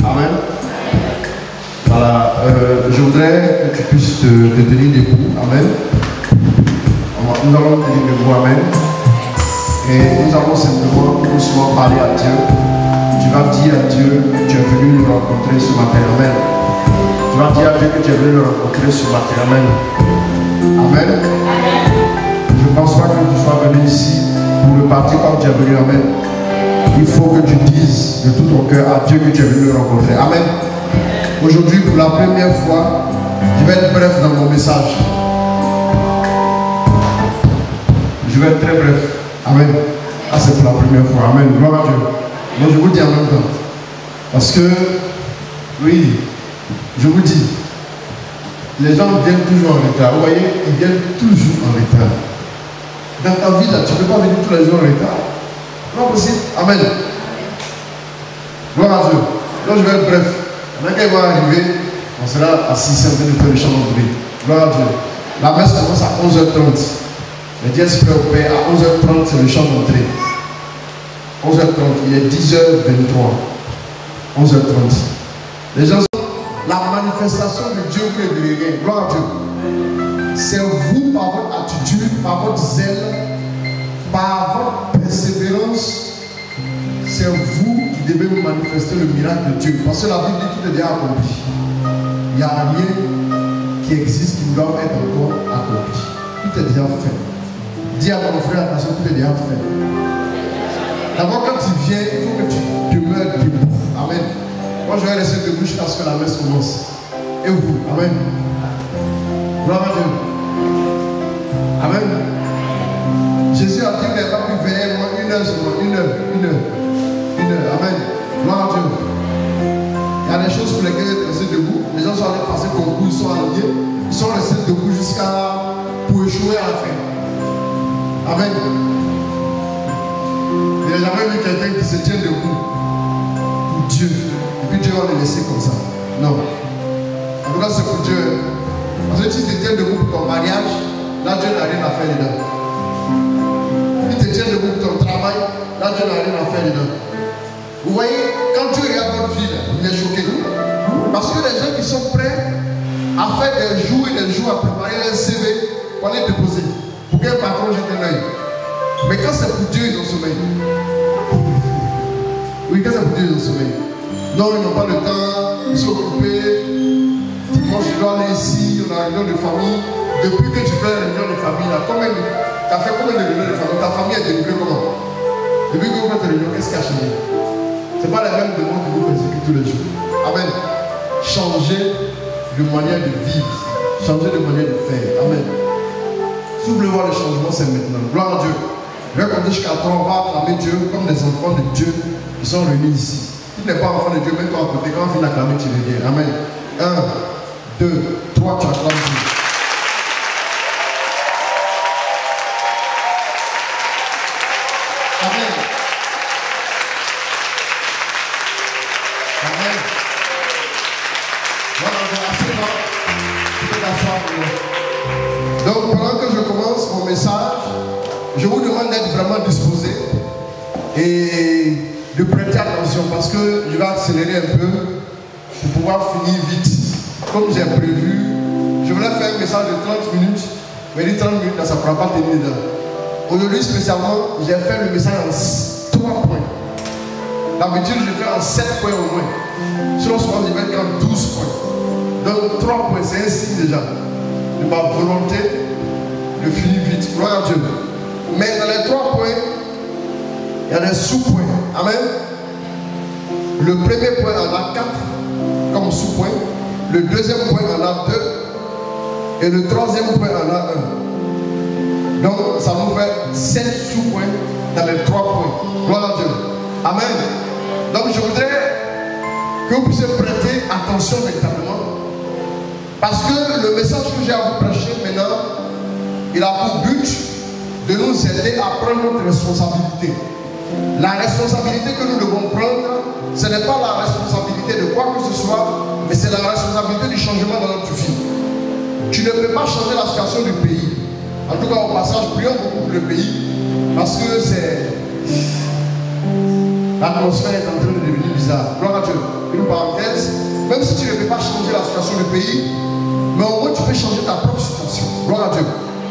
Amen. Voilà, je voudrais que tu puisses te tenir debout. Amen. Nous allons tenir debout. Amen. Et nous allons simplement tout doucement parler à Dieu. Tu vas dire à Dieu que tu es venu nous rencontrer ce matin. Amen. Tu vas dire à Dieu que tu es venu nous rencontrer ce matin. Amen. Amen. Je ne pense pas que tu sois venu ici pour le partir comme tu es venu. Amen. Il faut que tu dises de tout ton cœur à Dieu que tu es venu nous rencontrer. Amen. Aujourd'hui, pour la première fois, je vais être bref dans mon message. Je vais être très bref. Amen. Ah, c'est pour la première fois. Amen. Gloire à Dieu. Donc, je vous dis en même temps. Parce que, oui, je vous dis, les gens viennent toujours en retard. Vous voyez, ils viennent toujours en retard. Dans ta vie, là, tu ne peux pas venir tous les jours en retard. Non possible. Amen. Gloire à Dieu. Donc, je vais être bref. Quand il va arriver, on sera assis, c'est en train de faire le chant d'entrée. Gloire à Dieu. La messe commence à 11h30. Les dièses préoccupés à 11h30, c'est le chant d'entrée. 11h30, il est 10h23. 11h30. Les gens sont la manifestation de Dieu que de rien. Gloire à Dieu. C'est vous, par votre attitude, par votre zèle, par votre persévérance, c'est vous qui devez manifester le miracle de Dieu. Parce que la Bible dit que tout est déjà accompli. Il n'y a rien qui existe qui doit être encore accompli. Tout est déjà fait. Dis à ton frère, attention, tout est déjà fait. D'abord, quand tu viens, il faut que tu demeures debout. Amen. Moi, je vais rester debout jusqu'à ce que la messe commence. Et vous, amen. Gloire à Dieu. Amen. Jésus a dit, il n'est pas pu veiller moi 1 heure seulement. 1 heure. Amen. Gloire à Dieu. Il y a des choses pour lesquelles ils sont restés debout. Les gens sont allés passer concours, ils sont alliés. Ils sont restés debout jusqu'à pour échouer à la fin. Amen. Il n'y a jamais vu quelqu'un qui se tient debout pour Dieu. Et puis Dieu va le laisser comme ça. Non. En tout cas, c'est pour Dieu. Parce que si tu te tiens debout pour ton mariage, là Dieu n'a rien à faire dedans. Si tu te tiens debout pour ton travail, là Dieu n'a rien à faire dedans. Vous voyez, quand Dieu regarde votre vie, il est choqué. Parce que les gens qui sont prêts à faire des jours et des jours à préparer un CV pour aller déposer, pour qu'un patron jette un œil. Mais quand c'est pour Dieu, ils ont sommeil. Oui, quand c'est pour Dieu, ils ont sommeil. Non, ils n'ont pas le temps, ils sont occupés. Dimanche, je dois aller ici, on a une réunion de famille. Depuis que tu fais la réunion de famille, là, tu as fait combien de réunions de famille? Ta famille est délivrée comment? Depuis que vous faites réunion, qu'est-ce qui a changé? Ce n'est pas la même demande que vous faites tous les jours. Amen. Changer de manière de vivre. Changer de manière de faire. Amen. Si vous voulez voir le changement, c'est maintenant. Gloire à Dieu. Je vais compter jusqu'à 3, on va acclamer Dieu comme des enfants de Dieu qui sont réunis ici. Si tu n'es pas enfant de Dieu, mets-toi à côté. Quand on finit d'acclamer, tu reviens. Amen. 1, 2, 3, tu acclames Dieu. Amen. Amen. Voilà, tu peux t'asseoir. Donc, pendant que je commence mon message, je vous demande d'être vraiment disposé et de prêter attention parce que je vais accélérer un peu pour pouvoir finir vite. Comme j'ai prévu, je voulais faire un message de 30 minutes, mais les 30 minutes, là, ça ne pourra pas tenir dedans. Aujourd'hui, spécialement, j'ai fait le message en 3 points. D'habitude, je fais en 7 points au moins. Sinon, souvent, je vais faire en 12 points. Donc, 3 points, c'est un signe déjà de ma volonté de finir vite. Gloire à Dieu. Mais dans les 3 points, il y a des sous-points. Amen. Le premier point en a 4 comme sous-point. Le deuxième point en a 2. Et le troisième point en a 1. Donc, ça nous fait 7 sous-points dans les 3 points. Gloire à Dieu. Amen. Donc, je voudrais que vous puissiez prêter attention véritablement. Parce que le message que j'ai à vous prêcher maintenant, il a pour but de nous aider à prendre notre responsabilité. La responsabilité que nous devons prendre, ce n'est pas la responsabilité de quoi que ce soit, mais c'est la responsabilité du changement dans notre vie. Tu ne peux pas changer la situation du pays. En tout cas, au passage, prions beaucoup pour le pays, parce que c'est l'atmosphère est en train de devenir bizarre. Gloire à Dieu. Une parenthèse, même si tu ne peux pas changer la situation du pays, mais au moins tu peux changer ta propre situation. Gloire à Dieu.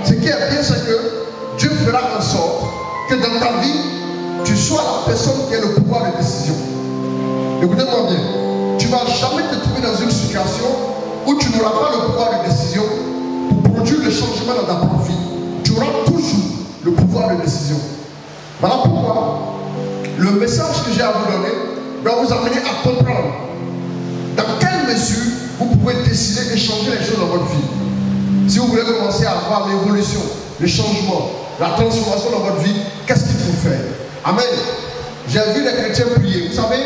Ce qui est bien, c'est que Dieu fera en sorte que dans ta vie, tu sois la personne qui a le pouvoir de décision. Écoutez-moi bien. Tu ne vas jamais te trouver dans une situation où tu n'auras pas le pouvoir de décision pour produire le changement dans ta propre vie. Tu auras toujours le pouvoir de décision. Voilà pourquoi le message que j'ai à vous donner doit vous amener à comprendre dans quelle mesure vous pouvez décider de changer les choses dans votre vie. Si vous voulez commencer à avoir l'évolution, le changement, la transformation dans votre vie, qu'est-ce qu'il faut faire? Amen. J'ai vu les chrétiens prier. Vous savez,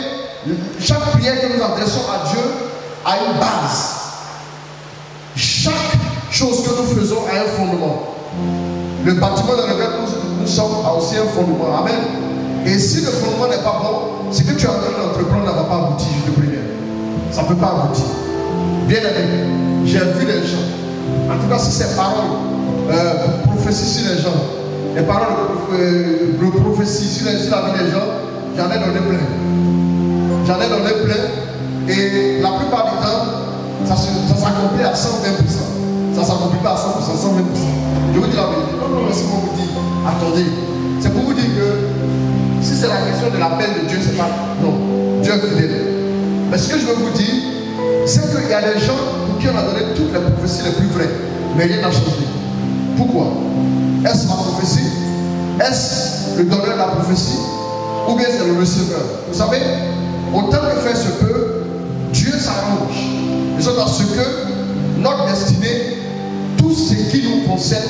chaque prière que nous adressons à Dieu a une base. Chaque chose que nous faisons a un fondement. Le bâtiment dans lequel nous sommes a aussi un fondement. Amen. Et si le fondement n'est pas bon, ce que tu es en train d'entreprendre ne va pas aboutir, je te préviens. Ça ne peut pas aboutir. Bien aimé, j'ai vu les gens. En tout cas, si ces paroles prophéties sur les gens, les paroles de prophétie sur la vie des gens, j'en ai donné plein. J'en ai donné plein. Et la plupart du temps, ça s'accomplit à 120%. Ça ne s'accomplit pas à 100%, 120%. Je vous dis la vérité. Non, c'est pour vous dire. Attendez. C'est pour vous dire que si c'est la question de l'appel de Dieu, c'est pas. Non. Dieu est fidèle. Mais ce que je veux vous dire, c'est qu'il y a des gens pour qui on a donné toutes les prophéties les plus vraies. Mais rien n'a changé. Pourquoi? Est-ce la prophétie? Est-ce le donneur de la prophétie? Ou bien c'est le receveur? Vous savez, autant que faire se peut, Dieu s'arrange. De sorte à ce que notre destinée, tout ce qui nous concerne,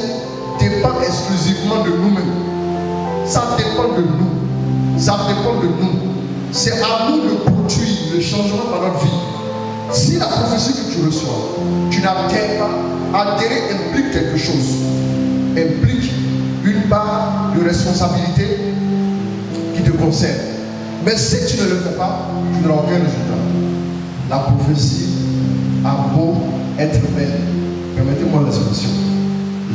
dépend exclusivement de nous-mêmes. Ça dépend de nous. Ça dépend de nous. C'est à nous de produire le changement dans notre vie. Si la prophétie que tu reçois, tu n'adhères pas, adhérer implique quelque chose. Implique une part de responsabilité qui te concerne. Mais si tu ne le fais pas, tu n'auras aucun résultat. La prophétie a beau être belle. Permettez-moi l'expression.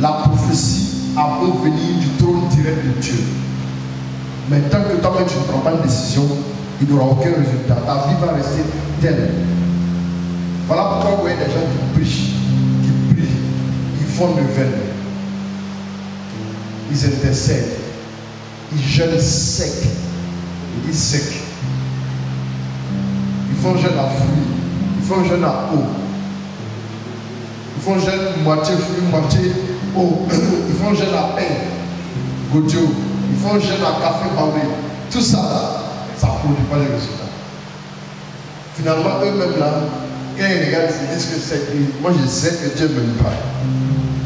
La prophétie a beau venir du trône direct de Dieu. Mais tant que toi-même tu ne prends pas de décision, il n'y aura aucun résultat. Ta vie va rester telle. Voilà pourquoi vous voyez des gens qui prient, ils font le veine, ils intercèdent, ils jeûnent sec, ils disent sec. Ils font jeûne à fruits, ils font jeûne à eau, ils font jeûne moitié fruits, moitié eau, ils font jeûne à pain, godio, ils font jeûne à café baoulé. Tout ça, ça ne produit pas les résultats. Finalement, eux-mêmes là, quand ils regardent, ils disent que c'est. Moi je sais que Dieu ne m'aime pas.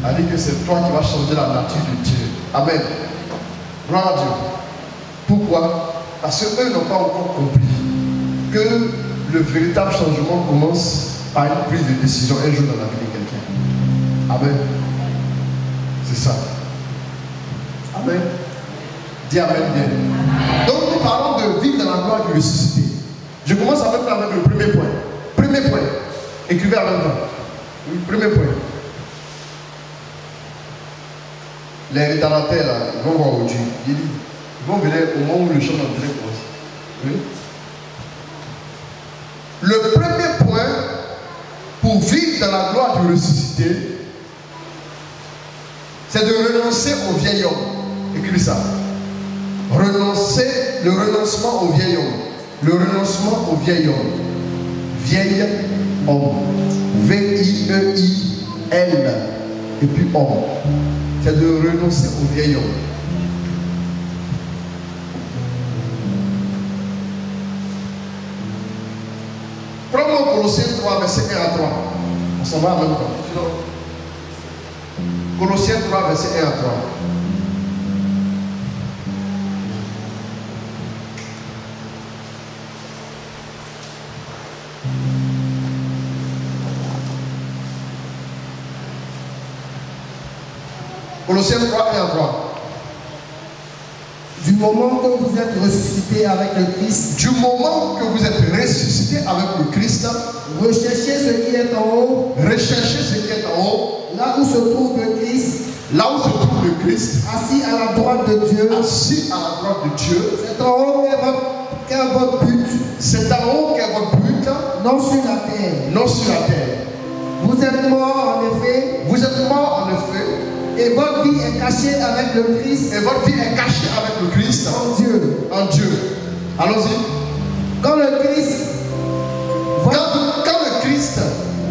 C'est-à-dire que c'est toi qui vas changer la nature de Dieu. Amen. Gloire à Dieu. Pourquoi? Parce qu'eux n'ont pas encore compris que le véritable changement commence par une prise de décision un jour dans la vie de quelqu'un. Amen. C'est ça. Amen. Dis Amen bien. Donc nous parlons de vivre dans la gloire du ressuscité. Je commence avec le premier point. Premier point. Écrivez en même temps. Oui, premier point. Les retardataires là, ils vont voir aujourd'hui. Ils vont venir au moment où le chant d'entrée commence. Oui. Le premier point pour vivre dans la gloire du ressuscité, c'est de renoncer au vieil homme. Écrivez ça. Renoncer, le renoncement au vieil homme. Le renoncement au vieil homme. Vieil homme. V-I-E-I-L. Et puis homme. C'est de renoncer au vieil homme. Prenons Colossiens 3, verset 1 à 3. On s'en va en même temps. Colossiens 3, verset 1 à 3. Colossiens 3, 1 à 3. Du moment que vous êtes ressuscité avec le Christ, du moment que vous êtes ressuscité avec le Christ, recherchez ce qui est en haut, recherchez ce qui est en haut, là où se trouve le Christ, là où se trouve le Christ, assis à la droite de Dieu, assis à la droite de Dieu. C'est en haut qu'est votre but. C'est en haut qu'est votre but, Non sur la terre. non sur la terre. Vous êtes mort en effet. Vous êtes mort en effet, Et votre vie est cachée avec le Christ et votre vie est cachée avec le Christ en Dieu. en Dieu. Allons-y. Quand le Christ, Quand le Christ,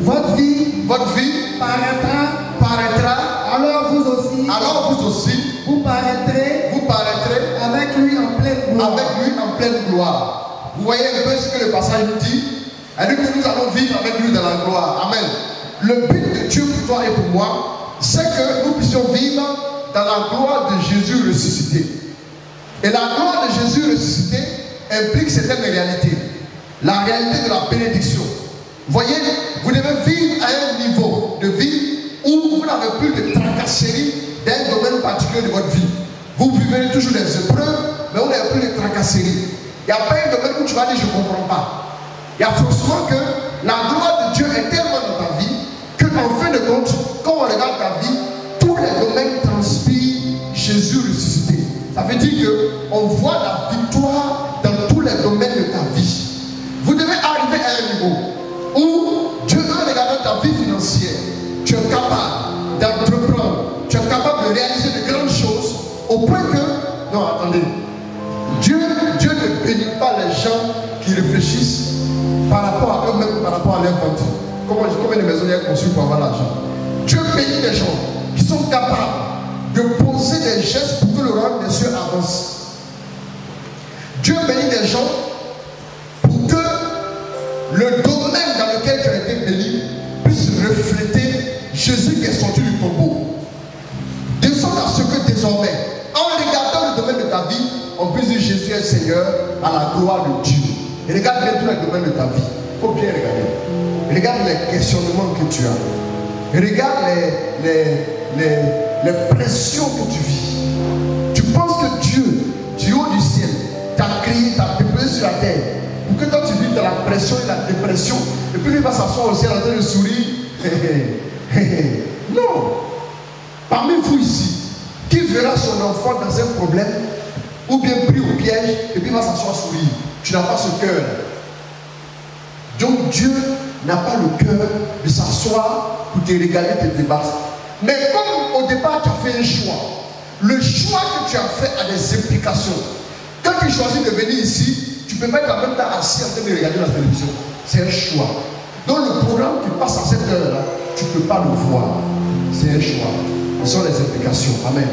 votre vie votre vie paraîtra, alors vous aussi, vous paraîtrez avec lui en pleine gloire. avec lui en pleine gloire. Vous voyez un peu ce que le passage nous dit. Elle dit que nous allons vivre avec lui dans la gloire. Amen. Le but de Dieu pour toi et pour moi, c'est que nous puissions vivre dans la gloire de Jésus ressuscité. Et la gloire de Jésus ressuscité implique certaines réalités. La réalité de la bénédiction. Vous voyez, vous devez vivre à un niveau de vie où vous n'avez plus de tracasserie d'un domaine particulier de votre vie. Vous vivez toujours des épreuves, mais vous n'avez plus de tracasserie. Il n'y a pas un domaine où tu vas dire je ne comprends pas. Il y a forcément que la gloire de Dieu est tellement dans ta vie qu'en fin de compte, quand on regarde ta vie, tous les domaines transpirent Jésus ressuscité. Ça veut dire qu'on voit la victoire dans tous les domaines de ta vie. Vous devez arriver à un niveau où Dieu, en regardant ta vie financière, tu es capable d'entreprendre, tu es capable de réaliser de grandes choses au point que, non attendez, Dieu ne bénit pas les gens qui réfléchissent par rapport à eux-mêmes, par rapport à leur vente. Combien de maisons il y a conçues pour avoir l'argent? Dieu bénit les gens qui sont capables de poser des gestes pour que le royaume des cieux avance. Dieu bénit des gens pour que le domaine dans lequel tu as été béni puisse refléter Jésus qui est sorti du tombeau. De sorte à ce que désormais, en regardant le domaine de ta vie, on puisse dire Jésus est Seigneur à la gloire de Dieu. Et regarde bien tous les domaines de ta vie. Il faut bien regarder. Regarde les questionnements que tu as. Regarde les pressions que tu vis. Tu penses que Dieu, du haut du ciel, t'a créé, t'a déposé sur la terre. Pour que toi tu vives dans la pression et la dépression. Et puis il va s'asseoir au ciel en train de sourire. Non. Parmi vous ici, qui verra son enfant dans un problème ou bien pris au piège et puis il va s'asseoir sourire? Tu n'as pas ce cœur. Donc Dieu n'a pas le cœur de s'asseoir pour te régaler, te débattre. Mais comme au départ tu as fait un choix, le choix que tu as fait a des implications. Quand tu choisis de venir ici, tu peux pas être en même temps assis en train de regarder la télévision. C'est un choix. Donc le programme qui passe à cette heure-là, tu ne peux pas le voir. C'est un choix. Ce sont les implications. Amen.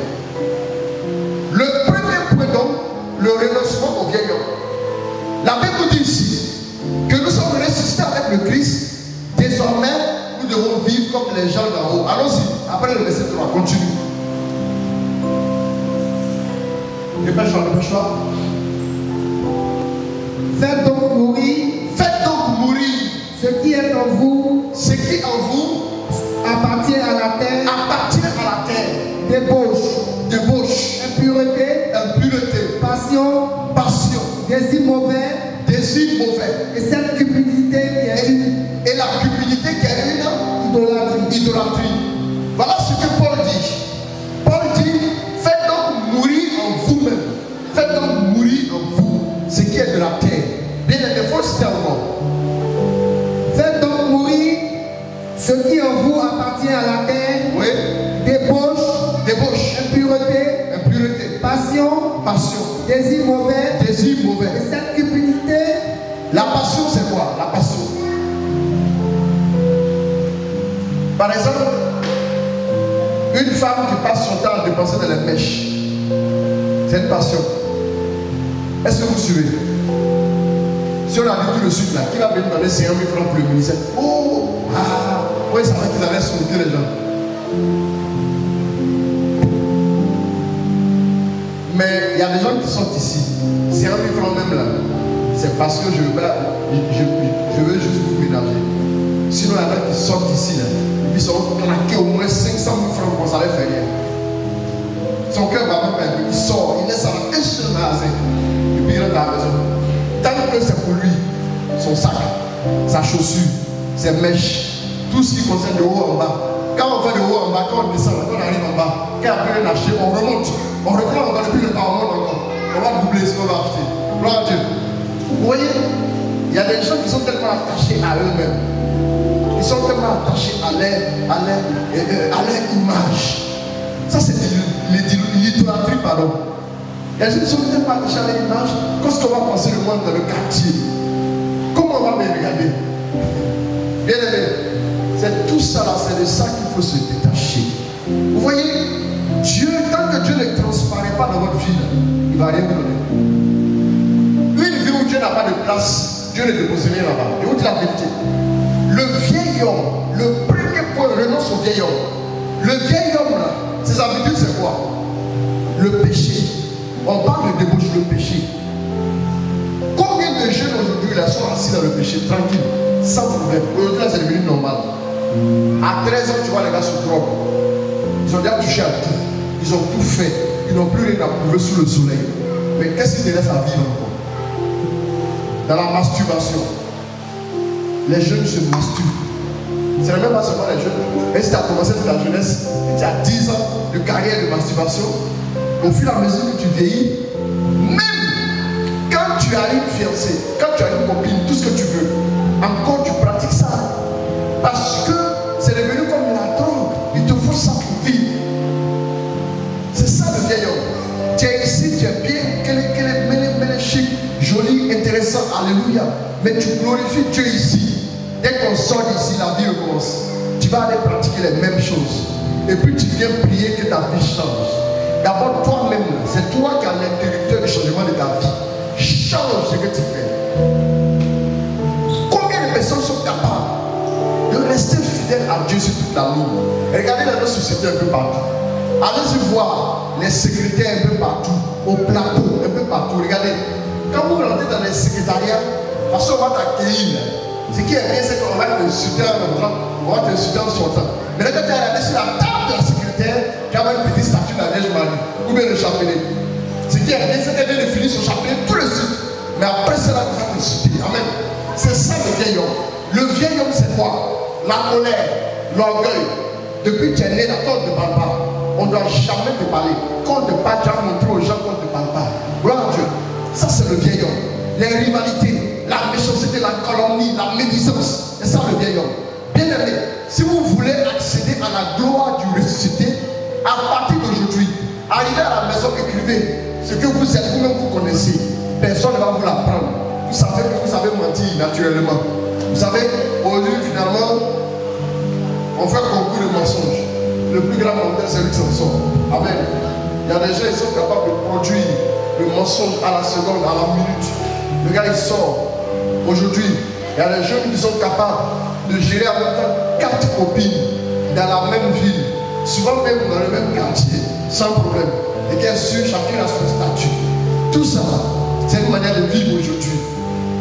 Le premier point donc, le renoncement au vieil homme. La Bible nous dit ici que nous sommes ressuscités avec le Christ. Désormais, nous devons vivre comme les gens d'en haut. Allons-y, après le verset 3, continue. Dépêche-toi, dépêche-toi. Faites donc mourir ce qui est en vous, appartient à la terre, débauche, impureté, passion, désirs mauvais, et cette cupidité qui est une la cupidité qui est une idolâtrie. Voilà ce que Paul dit. Paul dit, faites donc mourir en vous-même. Faites donc mourir en vous ce qui est de la terre. Bien aimé, il faut citer encore. Faites donc mourir ce qui en vous appartient à la terre. Oui. Débauche, impureté, passion, désirs mauvais, et cette cupidité. La passion, c'est quoi? La passion. Par exemple, une femme qui passe son temps à dépenser dans les mèches, c'est une passion. Est-ce que vous suivez? Si on a dit tout le suite là, qui va venir donner 50 000 francs pour le ministère? Oh, oui, ça va qu'ils allaient sauter les gens. Mais il y a des gens qui sortent ici. 50 000 francs même là. C'est parce que je veux juste vous ménager. Sinon, il y en a qui sortent ici là. Et puis ils seront claqués au moins 500 000 francs pour ça ne fait rien. Son cœur va même pas. Il sort, il laisse un seul magasin. Et puis il rentre à la maison. Tant que c'est pour lui, son sac, sa chaussure, ses mèches, tout ce qui concerne de haut en bas. Quand on fait de haut en bas, quand on descend, quand on arrive en bas, quand après on achète, on remonte. On reprend en bas depuis le temps, on monte encore. On va doubler ce qu'on va acheter. Gloire à Dieu. Vous voyez, il y a des gens qui sont tellement attachés à eux-mêmes. Ils sont tellement attachés à leur image. Ça, c'est l'idolâtrie, pardon. Il y a des gens qui sont tellement attachés à leur image. Qu'est-ce qu'on va penser le monde dans le quartier? Comment on va me regarder? Bien aimé, c'est tout ça là, c'est de ça qu'il faut se détacher. Vous voyez, Dieu, tant que Dieu ne transparaît pas dans votre vie, il ne va rien vous donner. Une vie où Dieu n'a pas de place, Dieu ne dépose rien là-bas. Et vous dites la vérité. Le vieil homme, le premier point, renonce au vieil homme. Le vieil homme là, ses habitudes c'est quoi? Le péché. On parle de débauche, le péché. Combien de jeunes aujourd'hui là sont assis dans le péché, tranquille, sans problème? Aujourd'hui là c'est devenu normal. À 13 ans, tu vois les gars se drogue. Ils ont déjà touché à tout. Ils ont tout fait. Ils n'ont plus rien à prouver sous le soleil. Mais qu'est-ce qu'ils te laissent à vivre encore? Dans la masturbation. Les jeunes se masturbent. Ce n'est même pas seulement les jeunes. Et si tu as commencé toute la jeunesse, et tu as 10 ans de carrière de masturbation, au fur et à mesure que tu vieillis, même quand tu as une fiancée, quand tu as une copine, tout ce que tu veux, encore tu pratiques ça. Parce que c'est devenu comme la drogue. Il te faut ça pour vivre. C'est ça le vieil homme. Tu es ici, tu es bien, qu'elle est chic, joli, intéressant, alléluia. Mais tu glorifies Dieu ici. Dès qu'on sort d'ici, la vie recommence. Tu vas aller pratiquer les mêmes choses. Et puis tu viens prier que ta vie change. D'abord toi-même, c'est toi qui as l'interrupteur du changement de ta vie. Change ce que tu fais. Combien de personnes sont capables de rester fidèles à Dieu sur toute la ligne? Regardez dans nos sociétés un peu partout. Allez-y voir les secrétaires un peu partout, au plateau, un peu partout. Regardez, quand vous rentrez dans les secrétariats, parce qu'on va t'accueillir. Ce qui est bien, c'est qu'on va t'insulter en entrant, on va t'insulter en sortant. Mais quand tu as regardé sur la table de la secrétaire, tu as une petite statue de la Vierge Marie, ou bien le chapelet. Ce qui est bien, c'est qu'elle vient de finir son chapelet tout de suite. Mais après cela, tu vas t'insulter. Amen. C'est ça le vieil homme. Le vieil homme, c'est quoi? La colère, l'orgueil. Depuis que tu es né, quand on ne te parle pas, on ne doit jamais te parler. Quand on te parle, tu vas montrer aux gens qu'on ne te parle pas. Gloire à Dieu. Ça, c'est le vieil homme. Les rivalités, la méchanceté, la calomnie, la médisance. C'est ça le vieil homme. Bien aimé, si vous voulez accéder à la gloire du ressuscité, à partir d'aujourd'hui, arrivez à la maison, écrivez ce que vous êtes, vous-même vous connaissez. Personne ne va vous l'apprendre. Vous savez que vous savez mentir naturellement. Vous savez, aujourd'hui, finalement, on fait un concours de mensonges. Le plus grand menteur, c'est lui qui s'en sort. Amen. Il y a des gens qui sont capables de produire le mensonge à la seconde, à la minute. Le gars, il sort. Aujourd'hui, il y a des jeunes qui sont capables de gérer en même temps 4 copines dans la même ville, souvent même dans le même quartier, sans problème. Et bien sûr, chacun a son statut. Tout ça, c'est une manière de vivre aujourd'hui.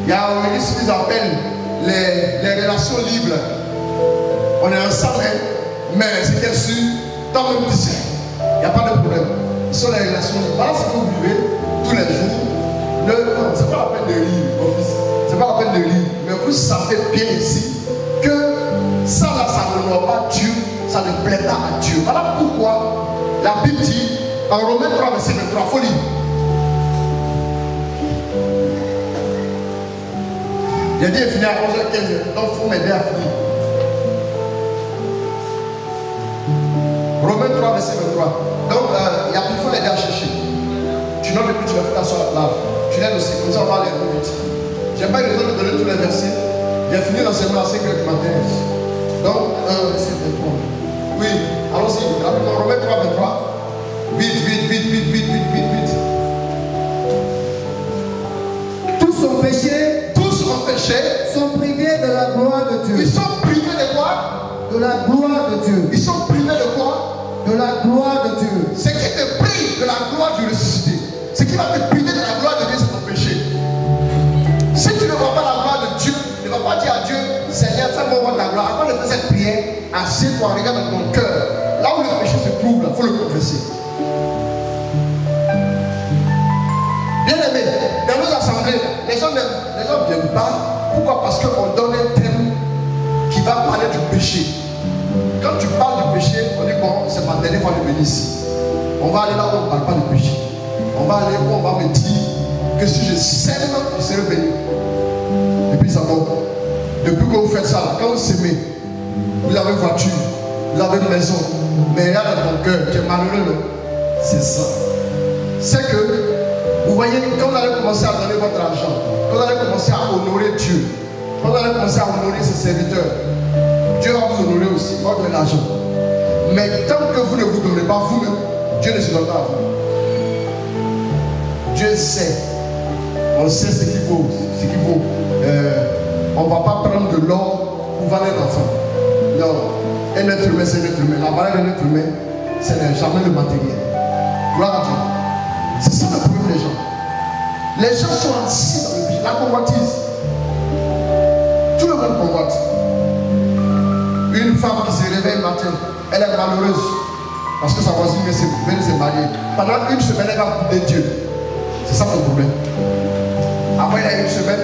Il y a ce qu'ils appellent les relations libres. On est ensemble, mais c'est bien sûr, dans le même désir. Il n'y a pas de problème. Ce sont les relations libres. Voilà ce que vous vivez tous les jours. Non, ce n'est pas la peine de rire, mon fils. Ce n'est pas la peine de rire. Mais vous savez bien ici que ça, là, ça n'honore pas Dieu. Ça ne plaît pas à Dieu. Voilà pourquoi la Bible dit, en Romains 3, verset 23, faut lire. J'ai dit finir à 11h15, donc il faut m'aider à finir. Romains 3, verset 23. Donc, il faut l'aider à chercher. Tu notes et puis tu vas faire sur la lave. Tu l'aides aussi, comme ça on va aller plus vite. Je n'ai pas eu le temps de donner tous les versets. J'ai fini l'enseignement à 5h du matin. Donc, verset 23. Oui, allons-y, rapidement, Romains 3, 23. Vite. Tous ont péché, sont privés de la gloire de Dieu. Ils sont privés de quoi? De la gloire de Dieu. Ils sont privés de quoi? De la gloire de Dieu. Ce qui te prive de la gloire du ressuscité, ce qui va te priver de la gloire de Dieu, c'est ton péché. Si tu ne vois pas la gloire de Dieu, ne va pas dire à Dieu, Seigneur, fais-moi voir ta gloire. Avant de faire cette prière, assieds-toi, regarde dans ton cœur. Là où le péché se trouve, il faut le confesser. Bien aimé, dans nos assemblées, les gens ne viennent pas. Pourquoi? Parce qu'on donne un thème qui va parler du péché. Quand tu parles du péché, on dit bon, c'est ma dernière fois de venir ici. On va aller là où on ne parle pas du péché. On va aller où on va me dire que si je sème, je serai béni. Et puis ça monte. Depuis que vous faites ça, là, quand vous semez, vous avez voiture, vous avez maison, mais rien dans ton cœur, tu es malheureux, non? C'est ça. C'est que, vous voyez, quand vous allez commencer à donner votre argent, quand vous allez commencer à honorer Dieu, quand vous allez commencer à honorer ses serviteurs, Dieu va vous honorer aussi, pas de l'argent. Mais tant que vous ne vous donnez pas vous-même, Dieu ne se donne pas à vous. Dieu sait. On sait ce qu'il vaut. On ne va pas prendre de l'or pour vendre un enfant. Non. Un être humain, c'est un être humain. La valeur d'un être humain, ce n'est jamais le matériel. Gloire à Dieu. C'est ça le problème des gens. Les gens sont assis dans le péché. La convoitise. Tout le monde convoite. Une femme qui se réveille le matin, elle est malheureuse parce que sa voisine vient de se marier. Pendant une semaine, elle va couper Dieu. C'est ça le problème. Après, il y a une semaine,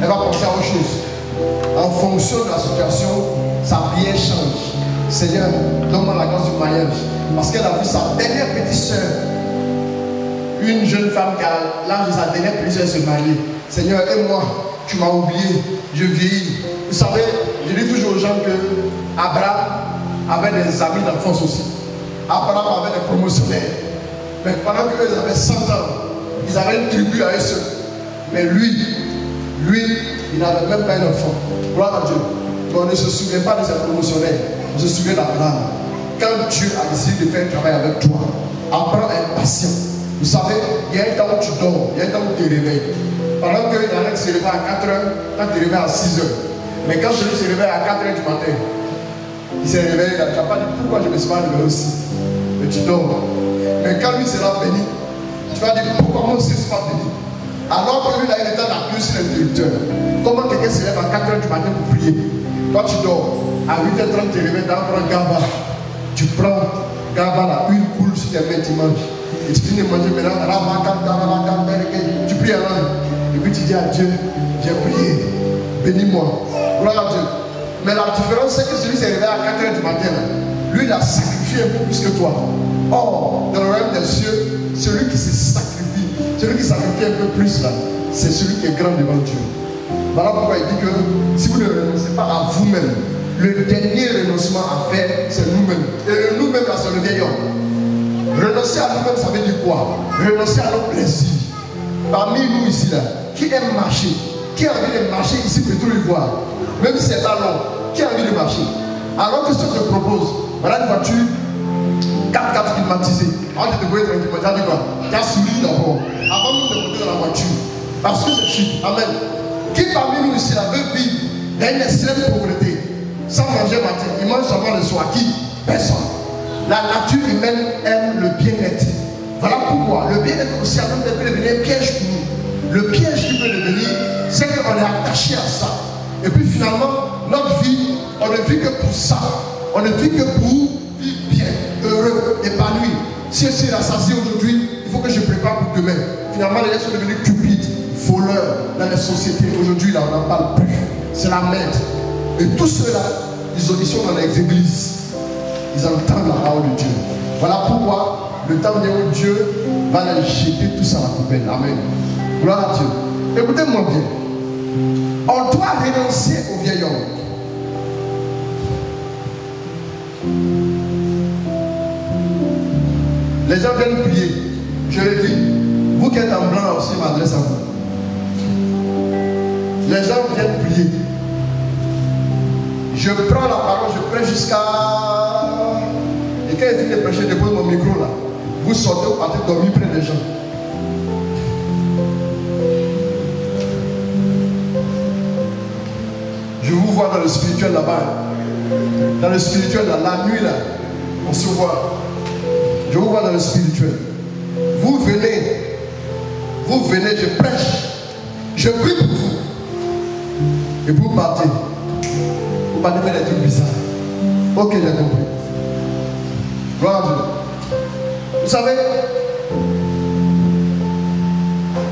elle va penser à autre chose. En fonction de la situation, sa vie change. Seigneur, donne-moi la grâce du mariage. Parce qu'elle a vu sa dernière petite soeur, une jeune femme qui a l'âge de sa dernière petite soeur se marier. Seigneur, aide-moi, tu m'as oublié, je vieillis. Vous savez, je dis toujours aux gens que Abraham avait des amis d'enfance aussi. Abraham avait des promotionnaires. Mais pendant qu'ils avaient 100 ans, ils avaient une tribu à eux seuls. Mais lui, il n'avait même pas un enfant. Gloire à Dieu. Mais on ne se souvient pas de ses promotionnaires. On se souvient d'Abraham. Quand Dieu a décidé de faire un travail avec toi, apprends à être patient. Vous savez, il y a un temps où tu dors, il y a un temps où tu te réveilles. Pendant qu'il y en a qui se réveillent à 4 heures, quand tu te réveilles à 6 heures. Mais quand celui se réveille à 4 heures du matin, il s'est réveillé, il n'a pas dit pourquoi je me suis pas réveillé aussi. Mais tu dors. Mais quand lui sera béni, tu vas dire pourquoi moi aussi je ne suis pas béni. Alors que lui, il a eu le temps d'appuyer sur l'interrupteur. Comment quelqu'un se lève à 4 heures du matin pour prier? Toi, tu dors. À 8h30, tu te réveilles, tu prends Gaba. Tu prends Gaba là, une coule sur tes mains, tu manges. Et tu finis de manger maintenant, tu pries à langue. Et puis tu dis à Dieu, j'ai prié, bénis-moi. Gloire à Dieu. Mais la différence, c'est que celui qui s'est réveillé à 4 heures du matin, lui, il a sacrifié un peu plus que toi. Or, dans le royaume des cieux, celui qui se sacrifie, celui qui sacrifie un peu plus là, c'est celui qui est grand devant Dieu. Voilà pourquoi il dit que si vous ne renoncez pas à vous-même, le dernier renoncement à faire, c'est nous-mêmes. Et le nous-mêmes là, c'est le vieil homme. Renoncer à nous-mêmes, ça veut dire quoi? Renoncer à nos plaisirs. Parmi nous ici là, qui aime marcher? Qui a envie de marcher ici pour tout le voir? Même si c'est pas long, qui a envie de marcher? Alors que ce que je te propose, voilà une voiture 4x4 climatisée. Avant de te débrouiller tranquillement, tu as dit quoi? Tu as souri d'abord. Avant de te monter dans la voiture. Parce que c'est chic. Amen. Qui parmi nous ici là veut vivre dans une extrême pauvreté, sans manger matin, il mange seulement le soir? Qui? Personne. La nature humaine aime le bien-être. Voilà pourquoi le bien-être aussi a même peut devenir un piège pour nous. Le piège qui peut devenir, c'est qu'on est attaché à ça. Et puis finalement, notre vie, on ne vit que pour ça. On ne vit que pour vivre bien, heureux, épanoui. Si je suis rassasié aujourd'hui, il faut que je prépare pour demain. Finalement, les gens sont devenus cupides, voleurs dans les sociétés. Aujourd'hui, là, on n'en parle plus. C'est la merde. Et tous ceux-là, ils sont dans les églises. Ils entendent la parole de Dieu. Voilà pourquoi le temps vient où Dieu va les jeter tous à la poubelle. Amen. Gloire à Dieu. Écoutez-moi bien. On doit renoncer au vieil homme. Les gens viennent prier. Je le dis. Vous qui êtes en blanc aussi, je m'adresse à vous. Les gens viennent prier. Je prends la parole, je prêche jusqu'à... Et quand il finit de prêcher, je dépose mon micro là. Vous sortez, vous partez dormir près des gens. Je vous vois dans le spirituel là-bas. Dans le spirituel, là, la nuit là, on se voit. Je vous vois dans le spirituel. Vous venez, je prêche. Je prie pour vous. Et vous partez. Vous partez faire des trucs bizarres. Ok, j'ai compris. Gloire à Dieu. Vous savez,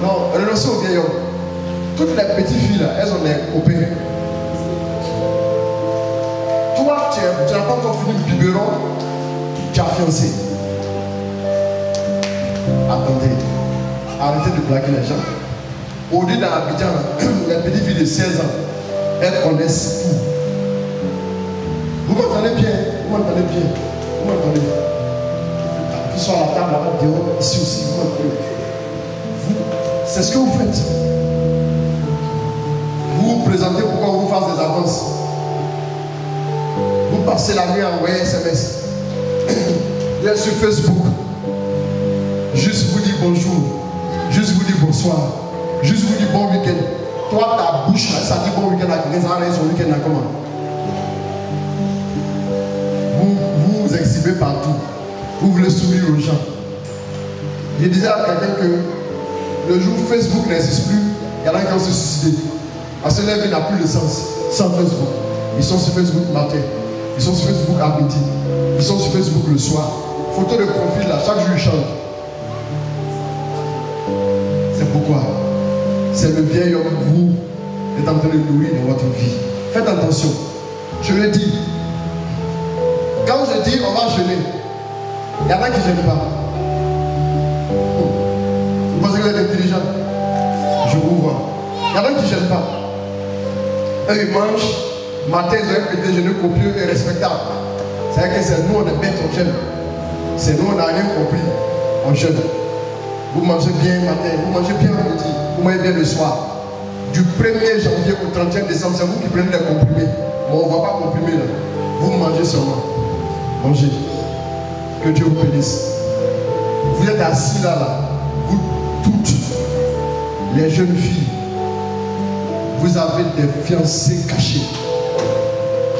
non, renoncez au vieil homme. Toutes les petites filles là, elles ont des copains. Toi, tu n'as pas encore fini le biberon, tu as fiancé. Attendez, arrêtez de blaguer les gens. Aujourd'hui, dans Abidjan, les petites filles de 16 ans, elles connaissent tout. Vous m'entendez bien? Vous m'entendez bien? Vous m'entendez? Qui sont à la table là-bas, dehors, ici aussi, vous m'entendez? Vous, c'est ce que vous faites. Vous vous présentez pour qu'on vous fasse des avances. Vous passez la nuit à envoyer SMS. Vous êtes sur Facebook. Juste vous dire bonjour. Juste vous dire bonsoir. Juste vous dire bon week-end. Toi, ta bouche, ça dit bon week-end à quelqu'un, ça va aller son week-end à comment? Vous vous exhibez partout. Vous voulez sourire aux gens. Je disais à quelqu'un que le jour où Facebook n'existe plus, il y en a qui ont se suicidé. Parce que leur vie n'a plus de sens sans Facebook. Ils sont sur Facebook matin. Ils sont sur Facebook à midi. Ils sont sur Facebook le soir. Photo de profil là, chaque jour ils changent. C'est pourquoi c'est le vieil homme que vous êtes en train de nourrir dans votre vie. Faites attention. Je le dis. Quand je dis on va jeûner, il y en a qui ne gênent pas. Vous pensez que vous êtes intelligent? Je vous vois. Il y en a qui ne gênent pas. Eux ils mangent. Matin ils ont un petit déjeuner copieux et respectable. C'est-à-dire que c'est nous on est bêtes, on jeûne. C'est nous on n'a rien compris. On jeûne. Vous mangez bien matin, vous mangez bien le midi, vous mangez bien le soir. Du 1er janvier au 31 décembre, c'est vous qui prenez les comprimés. Bon, on ne va pas comprimer là. Vous mangez seulement. Mangez. Que Dieu vous bénisse. Vous êtes assis là, vous toutes, les jeunes filles, vous avez des fiancés cachés.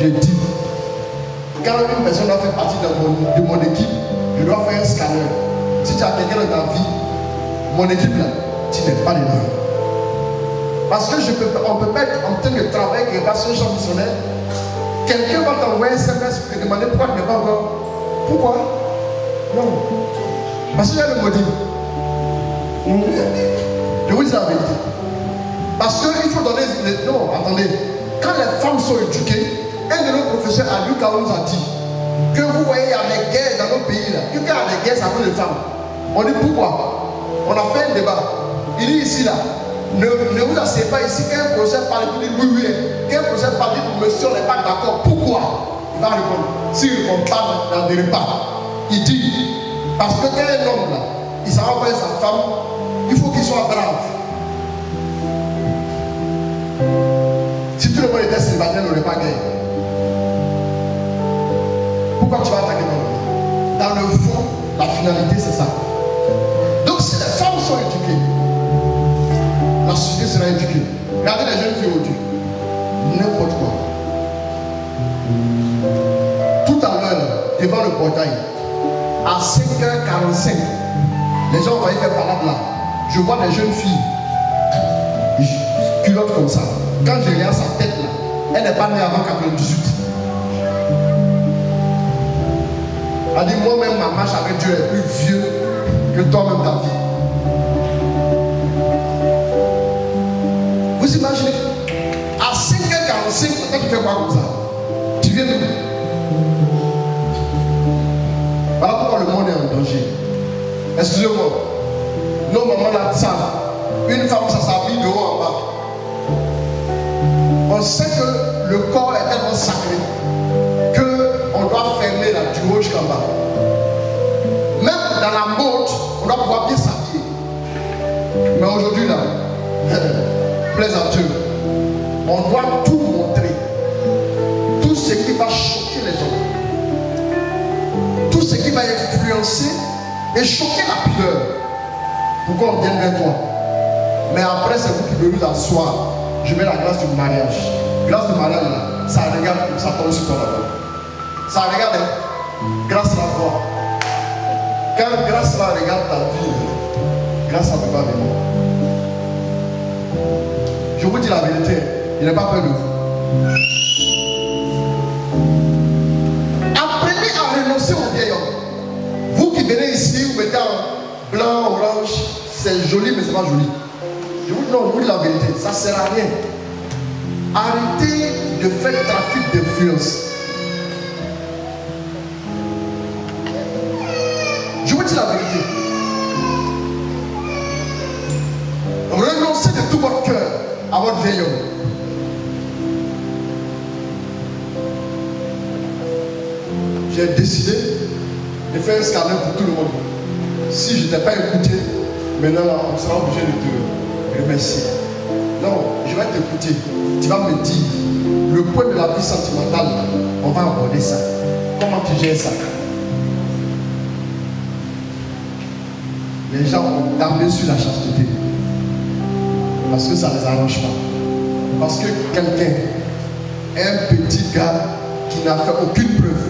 J'ai dit, quand une personne doit faire partie de mon équipe, je dois faire un scanner. Si tu as quelqu'un dans ta vie, mon équipe là, tu n'es pas dedans. Parce que on peut pas être en train de travailler avec un champ missionnaire. Quelqu'un va t'envoyer un SMS pour te demander pourquoi tu n'es pas encore. Pourquoi? Non. Parce que j'ai le maudit. Je vous dis la vérité. Parce qu'il faut donner. Non, attendez. Quand les femmes sont éduquées, un de nos professeurs à Lucas nous a dit que vous voyez, il y a des guerres dans nos pays là. Que quand il y a des guerres, c'est à cause des femmes. On dit pourquoi? On a fait un débat. Il dit ici là, ne vous asseyez pas ici qu'un professeur parle pour dire oui, oui. Qu'un professeur parle pour monsieur, on n'est pas d'accord. Pourquoi? Il va répondre. S'il ne répond pas dans des repas, il dit, parce que quand un homme là, il s'en va voir sa femme, il faut qu'il soit brave. Si tout le monde était célibataire, il n'aurait pas gagné. Pourquoi tu vas attaquer dans le fond, la finalité c'est ça. Donc si les femmes sont éduquées, la société sera éduquée. Regardez les jeunes filles aujourd'hui. N'importe quoi. Tout à l'heure, devant le portail, à 5h45, les gens ont failli faire parade là. Je vois des jeunes filles, culottes comme ça. Quand je regarde sa tête là, elle n'est pas née avant 98. Elle dit, moi-même, ma marche avec Dieu est plus vieux que toi-même ta vie. Vous imaginez, à 5h45, quand tu fais quoi comme ça? Tu viens de... Voilà pourquoi le monde est en danger. Excusez-moi. Nos mamans là savent. Une femme, ça s'habille de haut en bas. On sait que le corps est tellement sacré qu'on doit fermer là, du haut jusqu'en bas. Même dans la mode, on doit pouvoir bien s'habiller. Mais aujourd'hui là, plaisanteur, on doit tout montrer. Tout ce qui va choquer les gens. Tout ce qui va influencer et choquer la pudeur. Pourquoi on vient vers toi? Mais après, c'est vous qui devez vous asseoir. Je mets la grâce du mariage. Grâce du mariage là, ça regarde, ça tombe sur toi là-bas. Ça regarde, grâce à la foi. Quand grâce là regarde ta vie, grâce à ne peut pas venir. Je vous dis la vérité, il n'est pas peur de vous. Apprenez à renoncer au vieil homme. Vous qui venez ici, vous mettez en blanc, orange, c'est joli, mais c'est pas joli. Je vous dis la vérité, ça ne sert à rien. Arrêtez de faire trafic d'influence. Je vous dis la vérité. Renoncez de tout vieil homme. J'ai décidé de faire un scanner pour tout le monde. Si je ne t'ai pas écouté, maintenant on sera obligé de te remercier. Non, je vais t'écouter. Tu vas me dire le point de la vie sentimentale. On va aborder ça. Comment tu gères ça? Les gens ont tablé sur la chasteté. Parce que ça ne les arrange pas. Parce que quelqu'un, un petit gars qui n'a fait aucune preuve,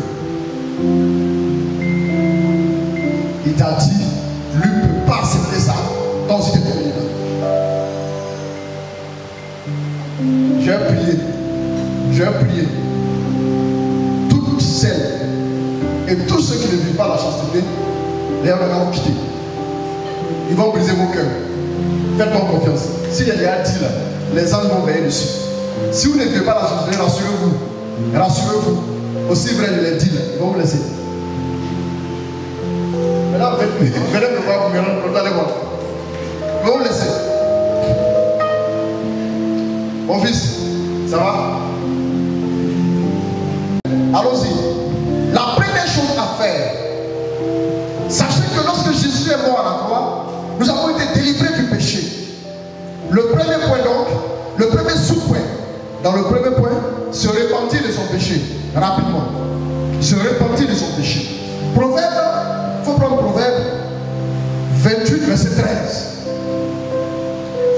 il t'a dit, lui ne peut pas accepter ça dans une économie. Je vais prier. Toutes celles et tous ceux qui ne vivent pas la chasteté, les gens vont quitter. Ils vont briser vos cœurs. Faites-moi confiance. S'il y a des dit là, les anges vont veiller dessus. Si vous ne vivez pas la chasteté, rassurez-vous. Rassurez-vous. Aussi vrai, je l'ai dit là, ils vont vous laisser. Maintenant, venez me voir, vous allez voir. Ils vont vous laisser. Mon fils, ça va? Allons-y. La première chose à faire, sachez que lorsque Jésus est mort à la croix, nous avons été délivrés du péché. Le premier point donc, le premier sous-point, dans le premier point, se repentir de son péché, rapidement. Se repentir de son péché. Proverbe, il faut prendre Proverbe 28, verset 13.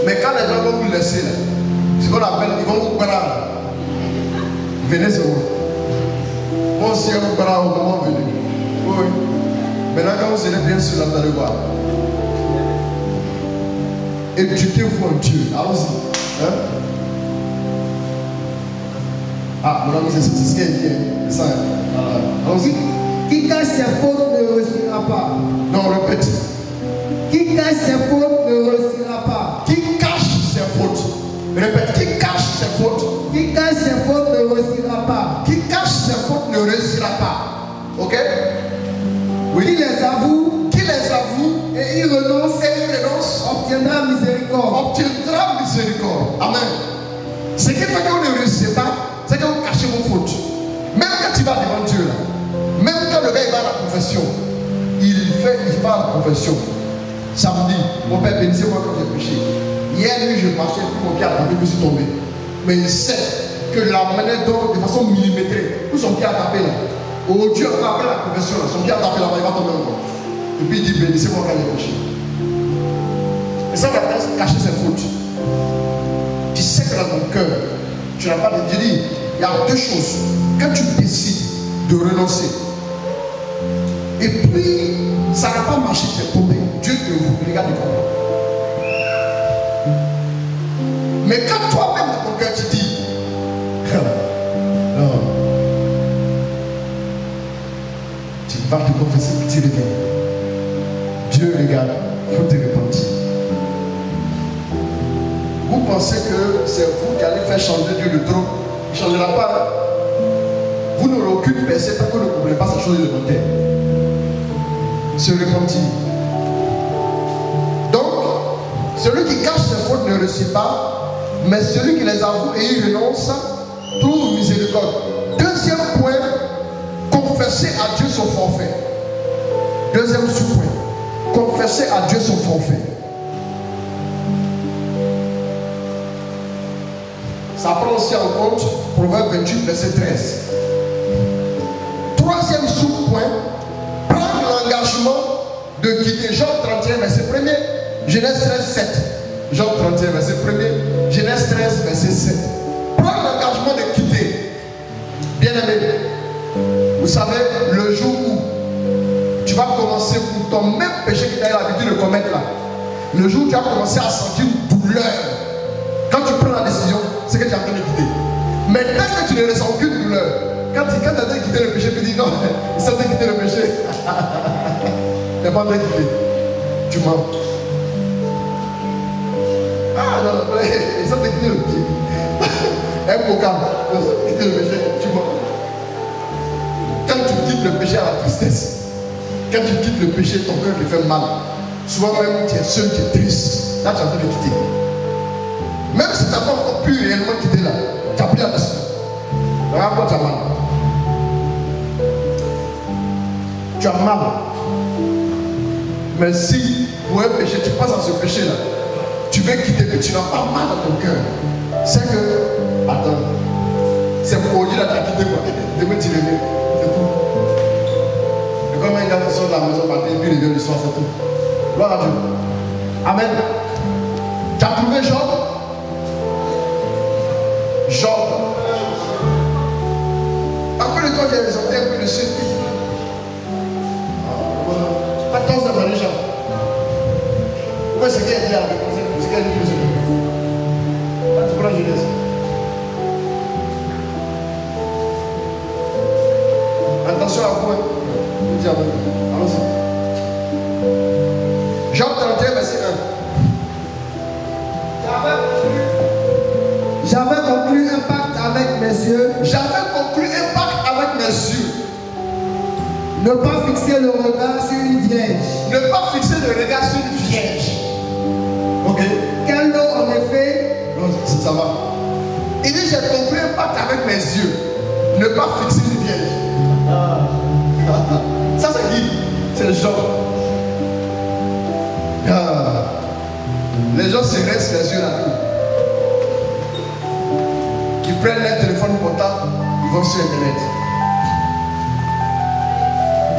Mais quand les gens vont vous laisser, là, ce qu'on appelle, ils vont vous prendre. Venez sur vous. Moi aussi, je vous prends au moment venu. Oui. Maintenant, quand vous serez bien sûr, vous allez voir. Éduquez-vous en Dieu. Allons-y. Hein? Ah, mon ami, c'est ce qu'il dit. C'est ça. Allons-y. Qui cache ses fautes ne réussira pas. Non, répète. Qui cache ses fautes ne réussira pas. Qui cache ses fautes. Répète. Qui cache ses fautes. Qui cache ses fautes ne réussira pas. Qui cache ses fautes ne réussira pas. Ok? Oui. Qui les avoue. Qui les avoue Et il renonce. Obtiendra miséricorde. Obtiendra miséricorde. Amen. Ce qui fait que vous ne réussissez pas, c'est que vous cachez vos fautes. Même quand tu vas devant Dieu là, même quand le gars il va à la confession, il va à la confession. Samedi, mon père bénissez-moi quand j'ai péché. Hier nuit je marchais, puis mon pied a tapé, je suis tombé. Mais il sait que la manière dont, de façon millimétrée, tout son pied a tapé là. Oh Dieu, après la confession là, son pied a tapé là-bas, il va tomber encore. Et puis il dit bénissez-moi quand j'ai péché. Et ça va cacher ses fautes. Tu sais que dans ton cœur, tu n'as pas de dire. Il y a deux choses. Quand tu décides de renoncer, et puis ça n'a pas marché, tu es tombé. Dieu te vous regarde du corps. Mais quand toi-même dans ton cœur tu dis non, tu vas te confesser, tu reviens. Dieu regarde, il faut te repentir. Vous pensez que c'est vous qui allez faire changer Dieu de trône? Il ne changera pas. Vous n'aurez aucune personne parce que vous ne comprenez pas sa chose élémentaire. Se repentir. Donc, celui qui cache ses fautes ne réussit pas, mais celui qui les avoue et y renonce trouve miséricorde. Deuxième point, confesser à Dieu son forfait. Deuxième sous-point, confesser à Dieu son forfait. Ça prend aussi en compte Proverbe 28, verset 13. Troisième sous-point, prendre l'engagement de quitter. Jean 31, verset 1er, Genèse 13, 7. Jean 31, verset 1er, Genèse 13, verset 7. Prendre l'engagement de quitter. Bien-aimé, vous savez, le jour où tu vas commencer pour ton même péché que tu as l'habitude de commettre là, le jour où tu vas commencer à sentir une douleur, quand tu prends la décision, c'est que tu es en train de quitter. Mais tant que tu ne ressens aucune douleur, quand tu es en train de quitter le péché, tu dis non, ils sont en train de quitter le péché. Tu n'es pas en train de quitter. Tu mens. Ah non, ils sont en train de quitter le péché. Un coca, ils sont en train de quitter le péché, tu mens. Quand tu quittes le péché à la tristesse, quand tu quittes le péché, ton cœur te fait mal. Souvent même tu es seul, tu es triste. Là tu es en train de quitter. Même si tu n'as pas encore pu pu réellement quitter là. Tu as pris la décision. Regarde quoi tu as mal. Tu as mal. Mais si pour un péché, tu passes à ce péché là, tu veux quitter, mais tu n'as pas mal dans ton cœur. C'est que, attends, c'est pour aujourd'hui là, tu as quitté quoi. Demain tu reviens. C'est tout. Et comme un gars qui sort de la maison matin, puis il revient le soir, c'est tout. Gloire à Dieu. Amen. Tu as trouvé Job? Job. Après le temps, j'ai résolvé un peu le ciel. 14 ans, déjà. Pourquoi c'est qu'il y a dit avec moi? C'est qu'il y a dit plus. Tu prends Genèse. Attention à vous. Allons-y. Job 31, verset 1. J'avais conclu un pacte avec mes yeux. J'avais conclu un pacte avec mes yeux. Ne pas fixer le regard sur une vierge. Ne pas fixer le regard sur une vierge. Ok. Quel nom en effet? Non, ça va. Il dit j'ai conclu un pacte avec mes yeux. Ne pas fixer une vierge. Ça c'est qui? C'est Job. Les gens se restent les yeux là-dessus. Qui prennent leur téléphone portable, ils vont sur internet.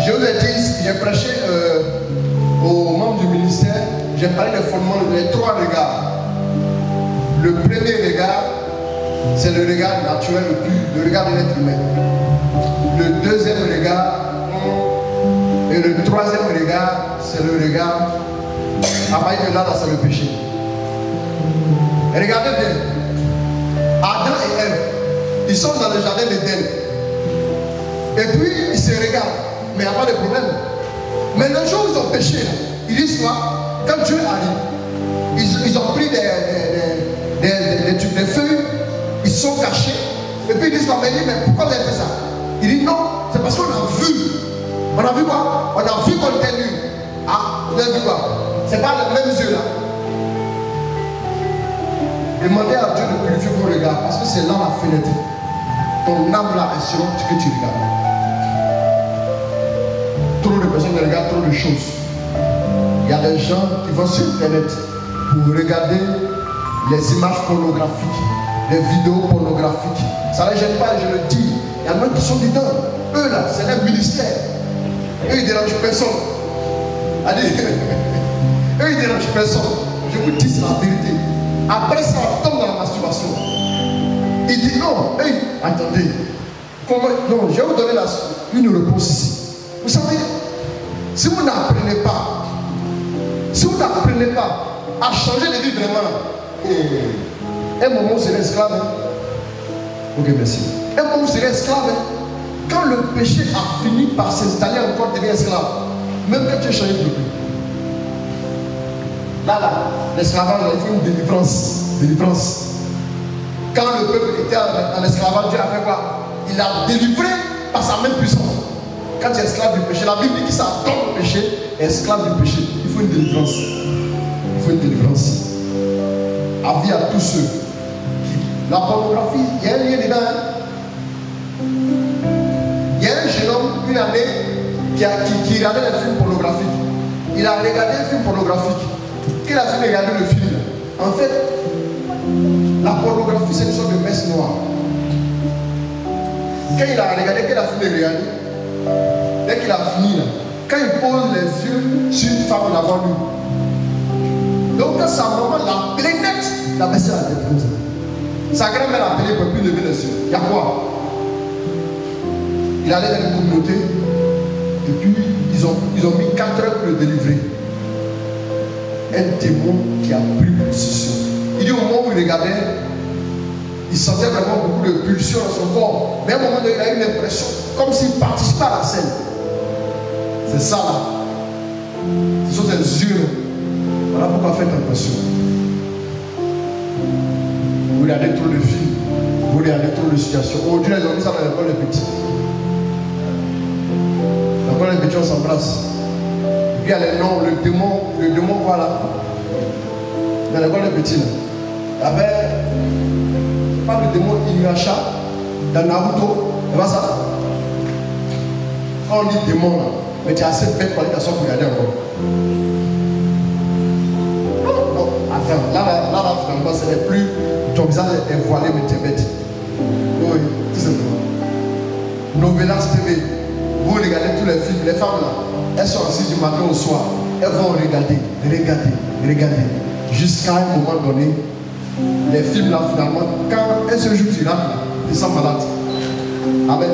Je vous ai dit, j'ai prêché aux membres du ministère, j'ai parlé des fondements, les 3 regards. Le premier regard, c'est le regard naturel, le regard de l'être humain. Le deuxième regard, et le troisième regard, c'est le regard. Après, là, c'est le péché. Et regardez bien. Adam et Ève, ils sont dans le jardin d'Éden. Et puis, ils se regardent. Mais il n'y a pas de problème. Mais le jour où ils ont péché, là, ils disent quoi? Quand Dieu arrive, ils ont pris des feuilles, ils sont cachés. Et puis ils disent quoi? Mais pourquoi vous avez fait ça? Il dit non, c'est parce qu'on a vu. On a vu quoi? On a vu qu'on était nus. Ah, vous avez vu quoi? C'est pas les mêmes yeux là. Demandez à Dieu de purifier vos regards parce que c'est là la fenêtre. Ton âme là est selon ce que tu regardes. Trop de personnes regardent trop de choses. Il y a des gens qui vont sur internet pour regarder les images pornographiques, les vidéos pornographiques. Ça ne les gêne pas, je le dis. Il y en a qui sont dedans. Eux là, c'est leur ministère. Eux ils dérangent personne. Allez. Eux ils dérangent personne. Je vous dis la vérité. Après ça, on tombe dans la masturbation. Il dit non, hey, attendez. Comment, non, je vais vous donner une réponse ici. Vous savez, si vous n'apprenez pas à changer de vie vraiment, un moment vous serez esclave. Hein? Ok, merci. Un moment vous serez esclave. Hein? Quand le péché a fini par s'installer encore, tu deviens esclave. Même quand tu es changé de vie. Là, l'esclavage, il faut une délivrance. Quand le peuple était en esclavage, Dieu a fait quoi? Il a délivré par sa main puissante. Quand tu es esclave du péché, la Bible dit que ça tombe le péché, esclave du péché. Il faut une délivrance. Avis à tous ceux qui. La pornographie, il y a un lien dedans. Hein? Il y a un jeune homme, une année, qui regardait les films pornographiques. Il a regardé un film pornographique. Qu'il a fait regarder le film. En fait, la pornographie, c'est une sorte de messe noire. Quand il a regardé, qu'il a fini de regarder, dès qu'il a fini, là, quand il pose les yeux sur une femme devant lui, donc quand sa maman l'appelait net, la baissé la tête comme ça. Sa grand-mère l'a appelé pour plus lever les yeux. Il y a quoi? Il allait dans une communauté, et puis ils ont mis 4 heures pour le délivrer. Un démon qui a pris possession. Il dit au moment où il regardait, il sentait vraiment beaucoup de pulsions dans son corps. Mais à un moment donné, il a eu l'impression comme s'il participait à la scène. C'est ça là. Ce sont des yeux. Voilà pourquoi faites attention. Vous regardez trop de films. Vous regardez trop de situations. Aujourd'hui, les ont mis ça dans l'école des petits. Dans l'école des petits, on s'embrasse. Puis il y a les noms, le démon quoi là? Dans l'école des petits là. parle du démon Inuyasha dans Naruto. Tu vois ça? Quand on dit démon, là, mais tu es assez bête pour aller t'asseoir pour regarder encore. Non, attends, là, finalement, ce n'est plus ton visage est voilé, mais tu es bête. Oui, tout simplement. Novelas TV, vous regardez tous les films, les femmes là, elles sont assises du matin au soir, elles vont regarder, jusqu'à un moment donné, les films là, finalement, quand elles se jouent du rap là, ils sont malades. Amen.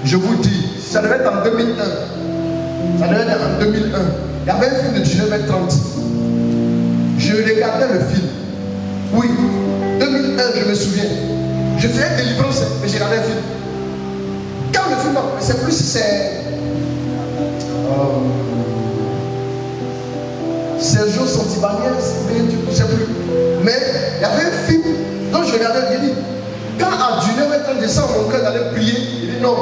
Je vous dis, ça devait être en 2001. Ça devait être en 2001. Il y avait un film de 19h30. Je regardais le film. Oui, 2001, je me souviens. Je faisais délivrance, mais j'ai regardé le film. Quand le film, c'est plus, c'est jours Santibaniès, je ne sais plus. Mais il y avait un film dont je regardais, il dit, quand à 19h30 descend mon cœur d'aller prier, il dit non,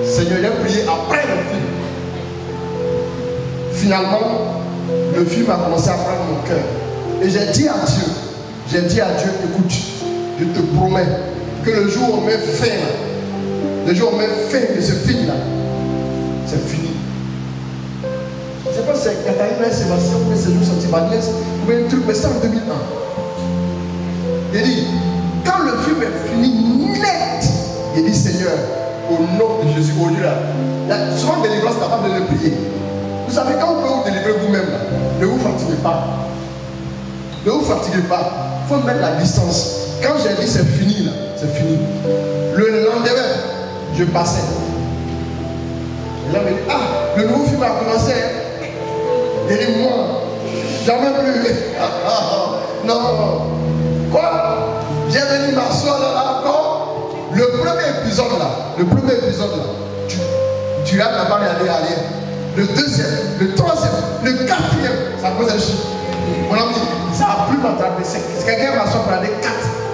Seigneur, il a prié après le film. Finalement, le film a commencé à prendre mon cœur. Et j'ai dit à Dieu, écoute, je te promets que le jour où on met fin là, le jour où on met fin de ce film là, c'est fini. Je ne sais pas si c'est Katharina et Sébastien ou c'est jours Santibaniès ou un truc, mais c'est en 2001. Il dit, quand le film est fini net, il dit Seigneur, au nom de Jésus, au Dieu là, souvent délivrance capable de le prier. Vous savez, quand vous pouvez vous délivrer vous-même, ne vous fatiguez pas. Ne vous fatiguez pas. Il faut mettre la distance. Quand j'ai dit c'est fini là, c'est fini. Le lendemain, je passais. Et là, il me dit, ah, le nouveau film a commencé. Il dit, moi, jamais plus. Non. Quoi? J'ai venu m'asseoir là encore. Le premier épisode là, tu regardes la barre et aller arrière. Le deuxième, le troisième, le quatrième, ça pose un chiffre. Mon ami, ça a plus m'attraper. Si quelqu'un m'assoit pour aller 4,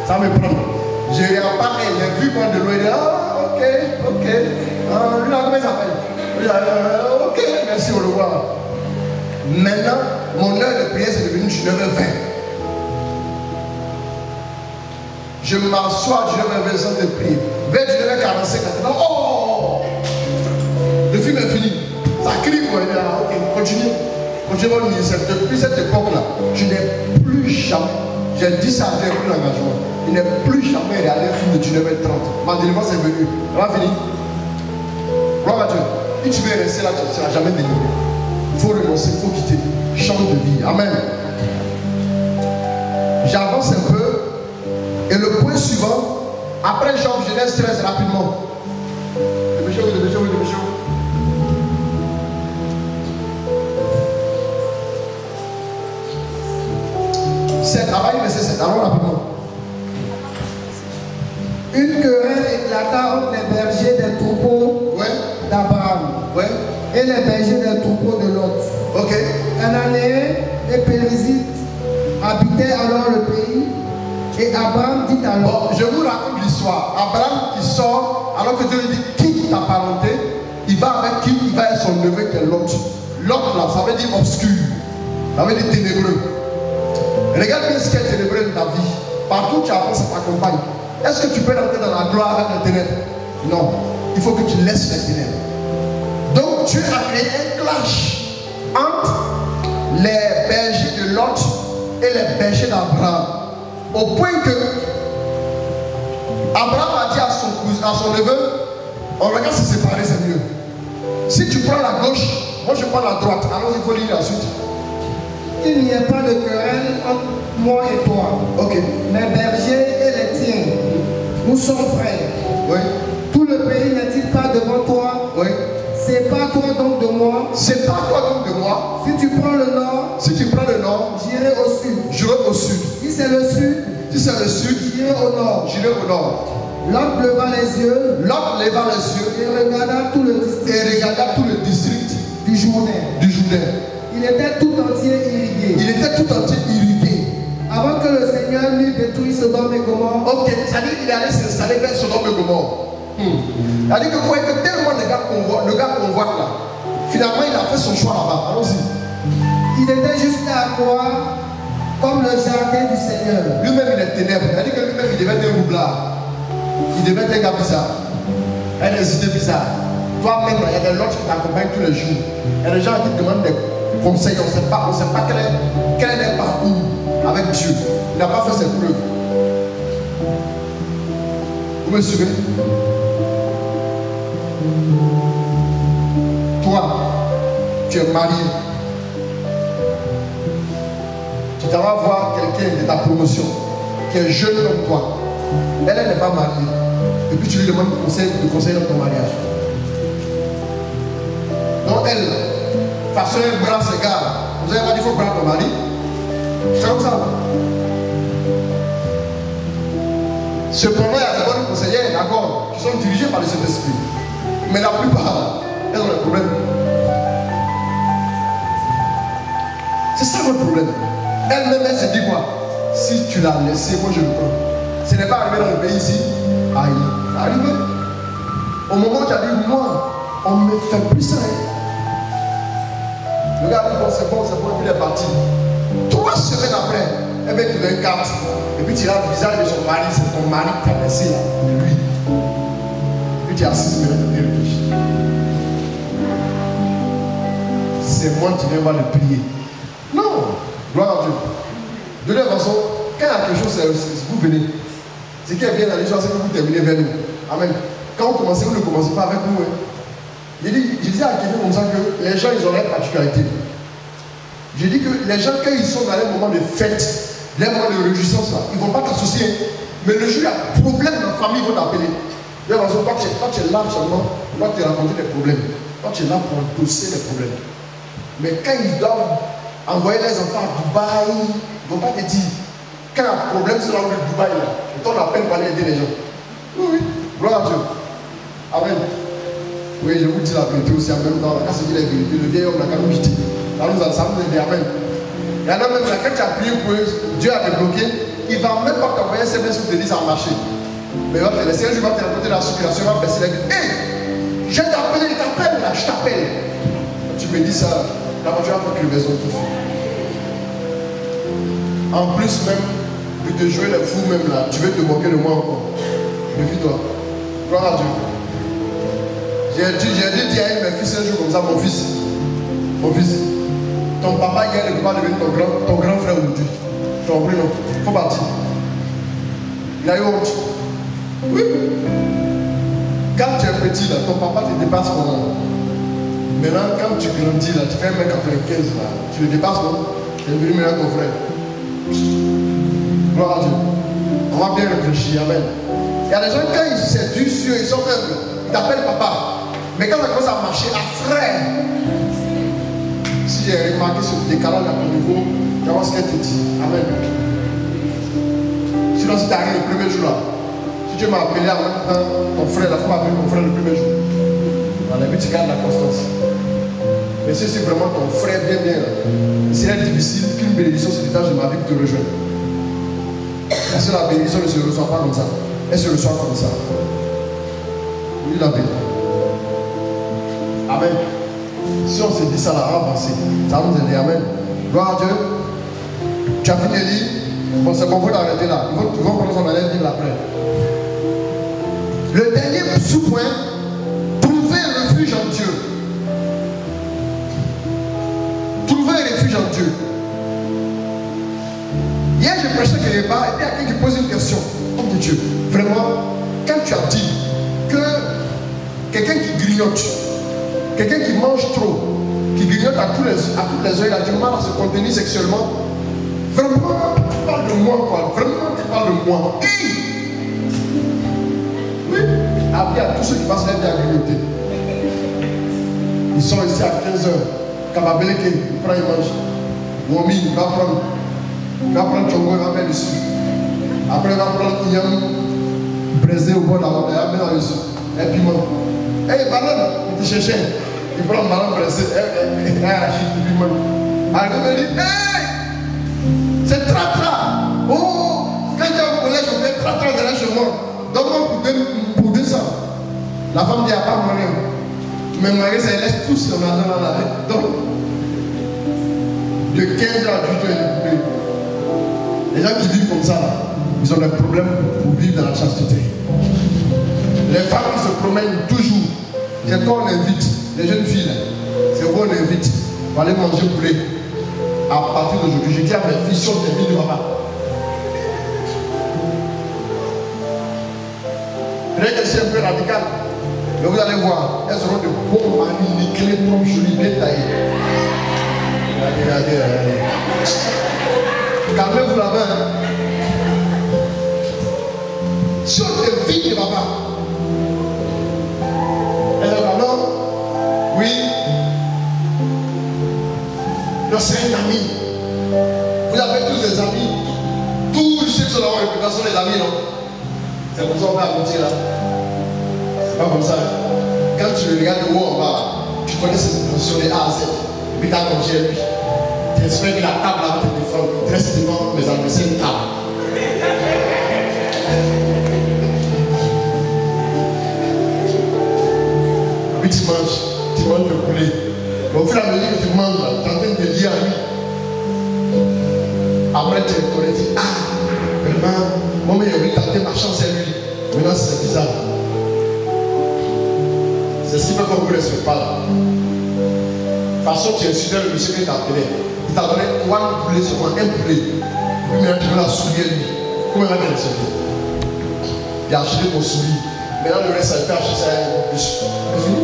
ça me prend. Je regarde pas, j'ai vu moi de loin, ah, ok. Lui là, comment il s'appelle? Ok, merci, au revoir. Maintenant, mon heure de prière, c'est devenu 19h20. Je m'assois, 19h20 de prier. Vers 19h45, oh! Le film est fini. Ça crie pour aller là, ok, continue votre ministère. Depuis cette époque-là, je n'ai plus jamais, j'ai dit ça, j'ai pris l'engagement. Il n'est plus jamais regardé un film de 19h30. Ma délivrance est venue. On va finir. Gloire à Dieu. Si tu veux rester là, tu ne seras jamais délivré. Il faut renoncer, il faut quitter. Change de vie. Amen. J'avance un peu. Et le point suivant, après Job, je laisse très rapidement. Dépêchez-vous. C'est travail, mais c'est allons rapidement. Une querelle éclata entre les bergers des troupeaux d'Abraham et les bergers des troupeaux de Lot. Ok. Cananéens et Périzzites habitaient alors le pays. Et Abraham dit alors. Bon, je vous raconte l'histoire. Abraham qui sort, alors que Dieu lui dit quitte ta parenté, il va avec qui? Il va avec son neveu qui est Lot. Lot là, ça veut dire obscur. Ça veut dire ténébreux. Regarde bien ce qui est ténébreux de ta vie. Partout où tu avances, ça t'accompagne. Est-ce que tu peux rentrer dans la gloire avec les ténèbres? Non. Il faut que tu laisses les ténèbres. Donc Dieu a créé un clash entre les bergers de Lot et les bergers d'Abraham. Au point que Abraham a dit à son neveu, on regarde se séparer, c'est mieux. Si tu prends la gauche, moi je prends la droite. Alors il faut lire la suite. Il n'y a pas de querelle entre moi et toi. Ok. Mes bergers et les tiens, nous sommes frères. Oui. Tout le pays n'est-il pas devant toi? Oui. C'est pas toi donc de moi. C'est pas toi donc de moi. Si tu prends le nord, j'irai au sud. Si c'est le sud, j'irai au nord. Lot leva les yeux. Et regarda tout le district du Jourdain. Il était tout entier irrigué. Avant que le Seigneur n'eût détruit Sodome et Gomorrhe. Ok, ça dit qu'il allait s'installer vers Sodome et Gomorrhe. Ça dit que vous voyez que tellement le gars convoite là, finalement il a fait son choix là-bas. Allons-y. Il était juste là à croire comme le jardin du Seigneur. Lui-même, il est ténèbres. Il a dit que lui-même, il devait être un roublard. Il devait être un gars bizarre. Elle a des idées bizarres. Toi-même, il y a des lots qui t'accompagnent tous les jours. Il y a des gens qui te demandent des conseils. On ne sait pas quel est le parcours avec Dieu. Il n'a pas fait ses preuves. Vous me suivez? Toi, tu es marié. Tu t'en vas voir quelqu'un de ta promotion qui est jeune comme toi. Elle n'est pas mariée. Et puis tu lui demandes de conseiller dans ton mariage. Donc elle, façon un bras s'égare. Vous avez pas dit qu'il faut prendre ton mari. C'est comme ça. Cependant, il y a des bonnes conseillères, d'accord, qui sont dirigées par le Saint-Esprit. Mais la plupart, elles ont des problèmes. C'est ça votre problème. Elle-même, elle se dit quoi? Si tu l'as laissé, moi je le prends. Ce n'est pas arrivé dans le pays ici. Aïe, c'est arrivé. Au moment où tu as dit, moi, on ne me fait plus ça. Le gars dit, bon, c'est bon, et puis il est parti. 3 semaines après, elle va te donner une carte. Et puis tu as le visage de son mari, c'est ton mari qui t'a laissé là, de lui. Et puis tu as 6 minutes de réfléchir. C'est moi qui viens voir le prier. Non, gloire à Dieu. De toute façon, quand il y a quelque chose, vous venez. Ce qui est bien dans l'histoire, c'est que vous terminez vers nous. Amen. Quand vous commencez, vous ne commencez pas avec nous. Je disais à quelqu'un comme ça que les gens, ils ont leur particularité. Je dis que les gens, quand ils sont dans les moments de fête, les moments de réjouissance, là, ils ne vont pas t'associer. Mais le jour où il y a un problème dans la famille, ils vont t'appeler. De toute façon, toi, tu es là seulement, toi, tu racontes des problèmes. Toi, tu es là pour endosser les problèmes. Mais quand ils doivent envoyer les enfants à Dubaï, ils ne vont pas te dire. Quand il y a un problème sur la rue de Dubaï, là, et toi, on appelle pour aller aider les gens. Oui, oui, gloire à Dieu. Amen. Oui, je vous dis la vérité aussi en même temps. Quand se dit la vérité, le vieil homme n'a qu'à nous quitter. Là, nous ensemble, on dit Amen. Et alors, même là, quand tu as prié pour eux, Dieu a débloqué, il ne va même pas t'envoyer un SMS pour te dire ça a marché. Mais il va te laisser, un jour, il va te raconter la circulation, il va baisser la vie. Hé, je t'appelle, il t'appelle là, je t'appelle. Tu me dis ça, la voiture a fait crevaison tout de suite. En plus, même, de te jouer les fous, même là, tu veux te moquer de moi encore. Méfie-toi. Gloire à Dieu. J'ai dit à mes fils un jour comme ça, mon fils, ton papa hier ne peut pas devenir ton grand frère aujourd'hui. Tu as compris, non? Il faut partir. Il a eu honte. Oui. Quand tu es petit, là, ton papa te dépasse comment? Maintenant, quand tu grandis, là, tu fais 1m95, là, tu le dépasses, non? Tu es devenu maintenant ton frère. Gloire à Dieu. On va bien réfléchir, amen. Il y a des gens, quand ils s'éduquent sur eux, ils sont humbles, ils t'appellent papa. Mais quand ça commence à marcher, à frère, si j'ai remarqué ce décalage à ton niveau, tu vas voir ce qu'elle te dit. Amen. Sinon, si tu arrives le premier jour là, si tu m'as appelé avant ton frère, il faut m'appeler ton frère le premier jour. Dans les buts, tu gardes la constance. Mais si c'est vraiment ton frère bien, c'est difficile qu'une bénédiction se détache de ma vie pour te rejoindre. Parce que la bénédiction ne se reçoit pas comme ça. Elle se reçoit comme ça. Oui, la bénédiction. Amen. Si on se dit ça là, on va avancer. Ça va nous aider. Amen. Gloire à Dieu. Tu as fini de lire. Bon, c'est bon, vous l'arrêter là. Ils vont prendre son élève vivre après. Le dernier sous-point, trouver un refuge en Dieu. Trouver un refuge en Dieu. Hier, je prêchais quelque part et puis il y a quelqu'un qui pose une question. Homme de Dieu, vraiment, quand tu as dit que quelqu'un qui grignote, quelqu'un qui mange trop, qui grignote à toutes les heures, il a du mal à se contenir sexuellement. Vraiment, tu parles de moi, quoi. Vraiment, tu parles de moi. Oui, après, à tous ceux qui passent leur vie à grignoter. Ils sont ici à 15h. Kababeleke, il prend, il mange. Womi, il va prendre Tchongo, il va mettre dessus. Après, il va prendre Inyam, braisé au bord de la route, il va mettre dessus. Et piment. Hey, banane, il te cherche. Il prend le ballon pressé, il agit, il lui demande. Alors il me dit, hey, c'est tra-tra. Oh, quand j'ai un collègue, on fait tra-tra derrière chez moi. Donne-moi pour 200. La femme dit, il n'y a pas moyen. Mais Marie, ça laisse tout son argent là. Donc, de 15 à 18 ans, il est coupé. Les gens qui vivent comme ça, là, ils ont des problèmes pour vivre dans la chasteté. Les femmes qui se promènent toujours, c'est toi on invite, les jeunes filles, c'est vous on invite, on va aller manger poulet. À partir d'aujourd'hui, je dis à mes filles, sont des filles de papa. Peut-être que c'est un peu radical, mais vous allez voir, elles seront de bons maris, nickelés, propres, jolis, bien taillés. Regardez. Calmez-vous là-bas. Hein. Si on devine de papa, elle dit non, oui, non, c'est un ami. Vous avez tous des amis, tous ceux qui sont dans votre réputation sont des amis, non? C'est comme ça qu'on va aboutir là. C'est pas comme ça. Quand tu regardes de haut en bas, tu connais ses intentions de A à Z. Et puis tu as mangé lui. Tu espères que la table là va te défendre. Tu restes devant mes amis, c'est une table. Puis tu manges le poulet. Mais au fur et à mesure que tu manges, tu es en train de te dire à lui. Après tu reconnais, tu dis, ah, vraiment, moi mais j'ai tenté ma chance à lui. Maintenant c'est bizarre. C'est ce qui fait qu'on ne vous respecte pas là. De toute façon, tu insultais le monsieur qui t'a appelé. Il t'a donné un poulet seulement, un poulet. Puis maintenant tu veux la souiller lui. Comment il va te respecter? Il a acheté ton soulier. Maintenant le reste, ça peut acheter ça un peu plus. C'est fini.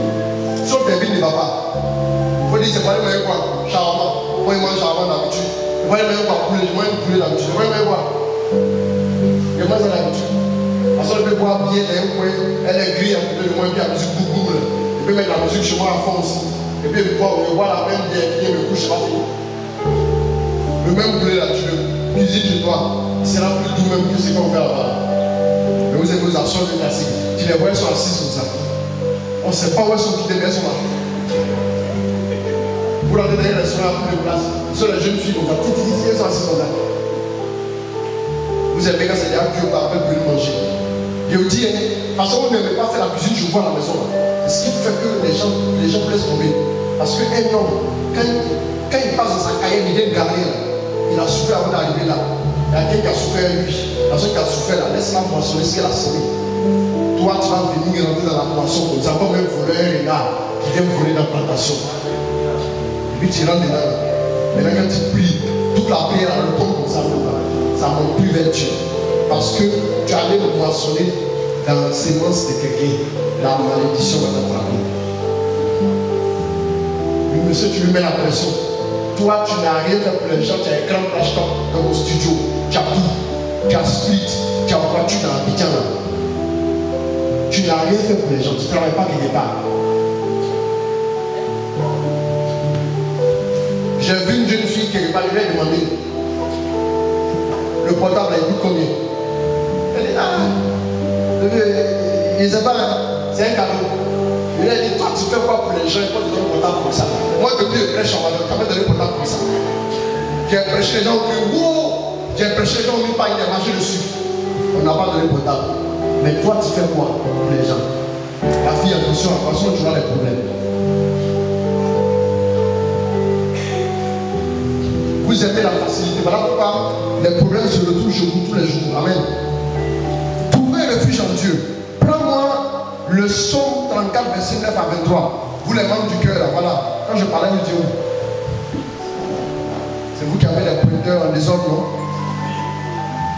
Sauf des villes ne va pas. Il faut dire, c'est pas le meilleur quoi. Shawarma. Moi, il mange shawarma d'habitude. Il faut le meilleur quoi. Poulet, je mange un poulet d'habitude. Il faut le meilleur quoi. Je mange ça d'habitude. Parce qu'on peut boire bien, elle est grille à côté de moi, et puis la musique boum. Et puis mettre la musique chez moi à fond aussi. Et puis je bois la même bière, et me couche, pas fini. Le même poulet là, tu le cuisines chez toi. Il sera plus doux même que ce qu'on fait là-bas. Mais vous avez vos actions de classique. Tu les vois, elles sont assises comme ça. On ne sait pas où elles sont quittées, mais elles sont là. Vous leur donnez les soins à toutes les places. Ce sont les jeunes filles comme ça. Elles sont assises comme ça. Vous aimez quand c'est déjà cuit, on va après plus manger. Je vous dis, parce qu'on n'aimait pas faire la cuisine, je vois à la maison. Ce qui fait que les gens vous laissent tomber. Parce qu'un homme, quand il passe dans sa carrière, il vient garer. Il a souffert avant d'arriver là. Il y a quelqu'un qui a souffert lui. La personne qui a souffert là, laisse-la moissonner ce qu'elle a semé. Toi, tu vas venir rentrer dans la moisson comme ça, comme un voleur qui vient voler dans la plantation. Et puis tu rentres dedans. Maintenant, quand tu pries, toute la prière, elle tombe comme ça monte plus vers Dieu. Parce que tu allais le moissonner dans la sémence de quelqu'un. La malédiction va t'attraper. Oui, monsieur, tu lui mets la pression. Toi, tu n'as rien fait pour les gens. Tu as un grand flash dans mon studio. Tu as tout. Tu as split. Tu as voiture dans Abidjan. Tu n'as rien fait pour les gens. Tu ne travailles pas quelque part. J'ai vu une jeune fille quelque part. Je lui ai demandé le portable, il coûte combien? Elle dit, il ne sait pas, c'est un cadeau. Il a dit, toi tu fais quoi pour les gens, il faut te donner le portable comme ça. Moi depuis le prêche, on m'a donné le portable comme ça. J'ai prêché les gens qui wow, j'ai prêché les gens qui pas, il a marché dessus. On n'a pas donné le portable. Mais toi tu fais quoi pour les gens? La fille, attention, tu as des problèmes. Vous aimez la facilité. Voilà pourquoi les problèmes se retrouvent chez vous tous les jours. Amen. Trouvez refuge en Dieu. Prends-moi le psaume 34, verset 9 à 23. Vous les membres du cœur, là, voilà. Quand je parlais de Dieu, c'est vous qui avez les pointeurs en désordre, non?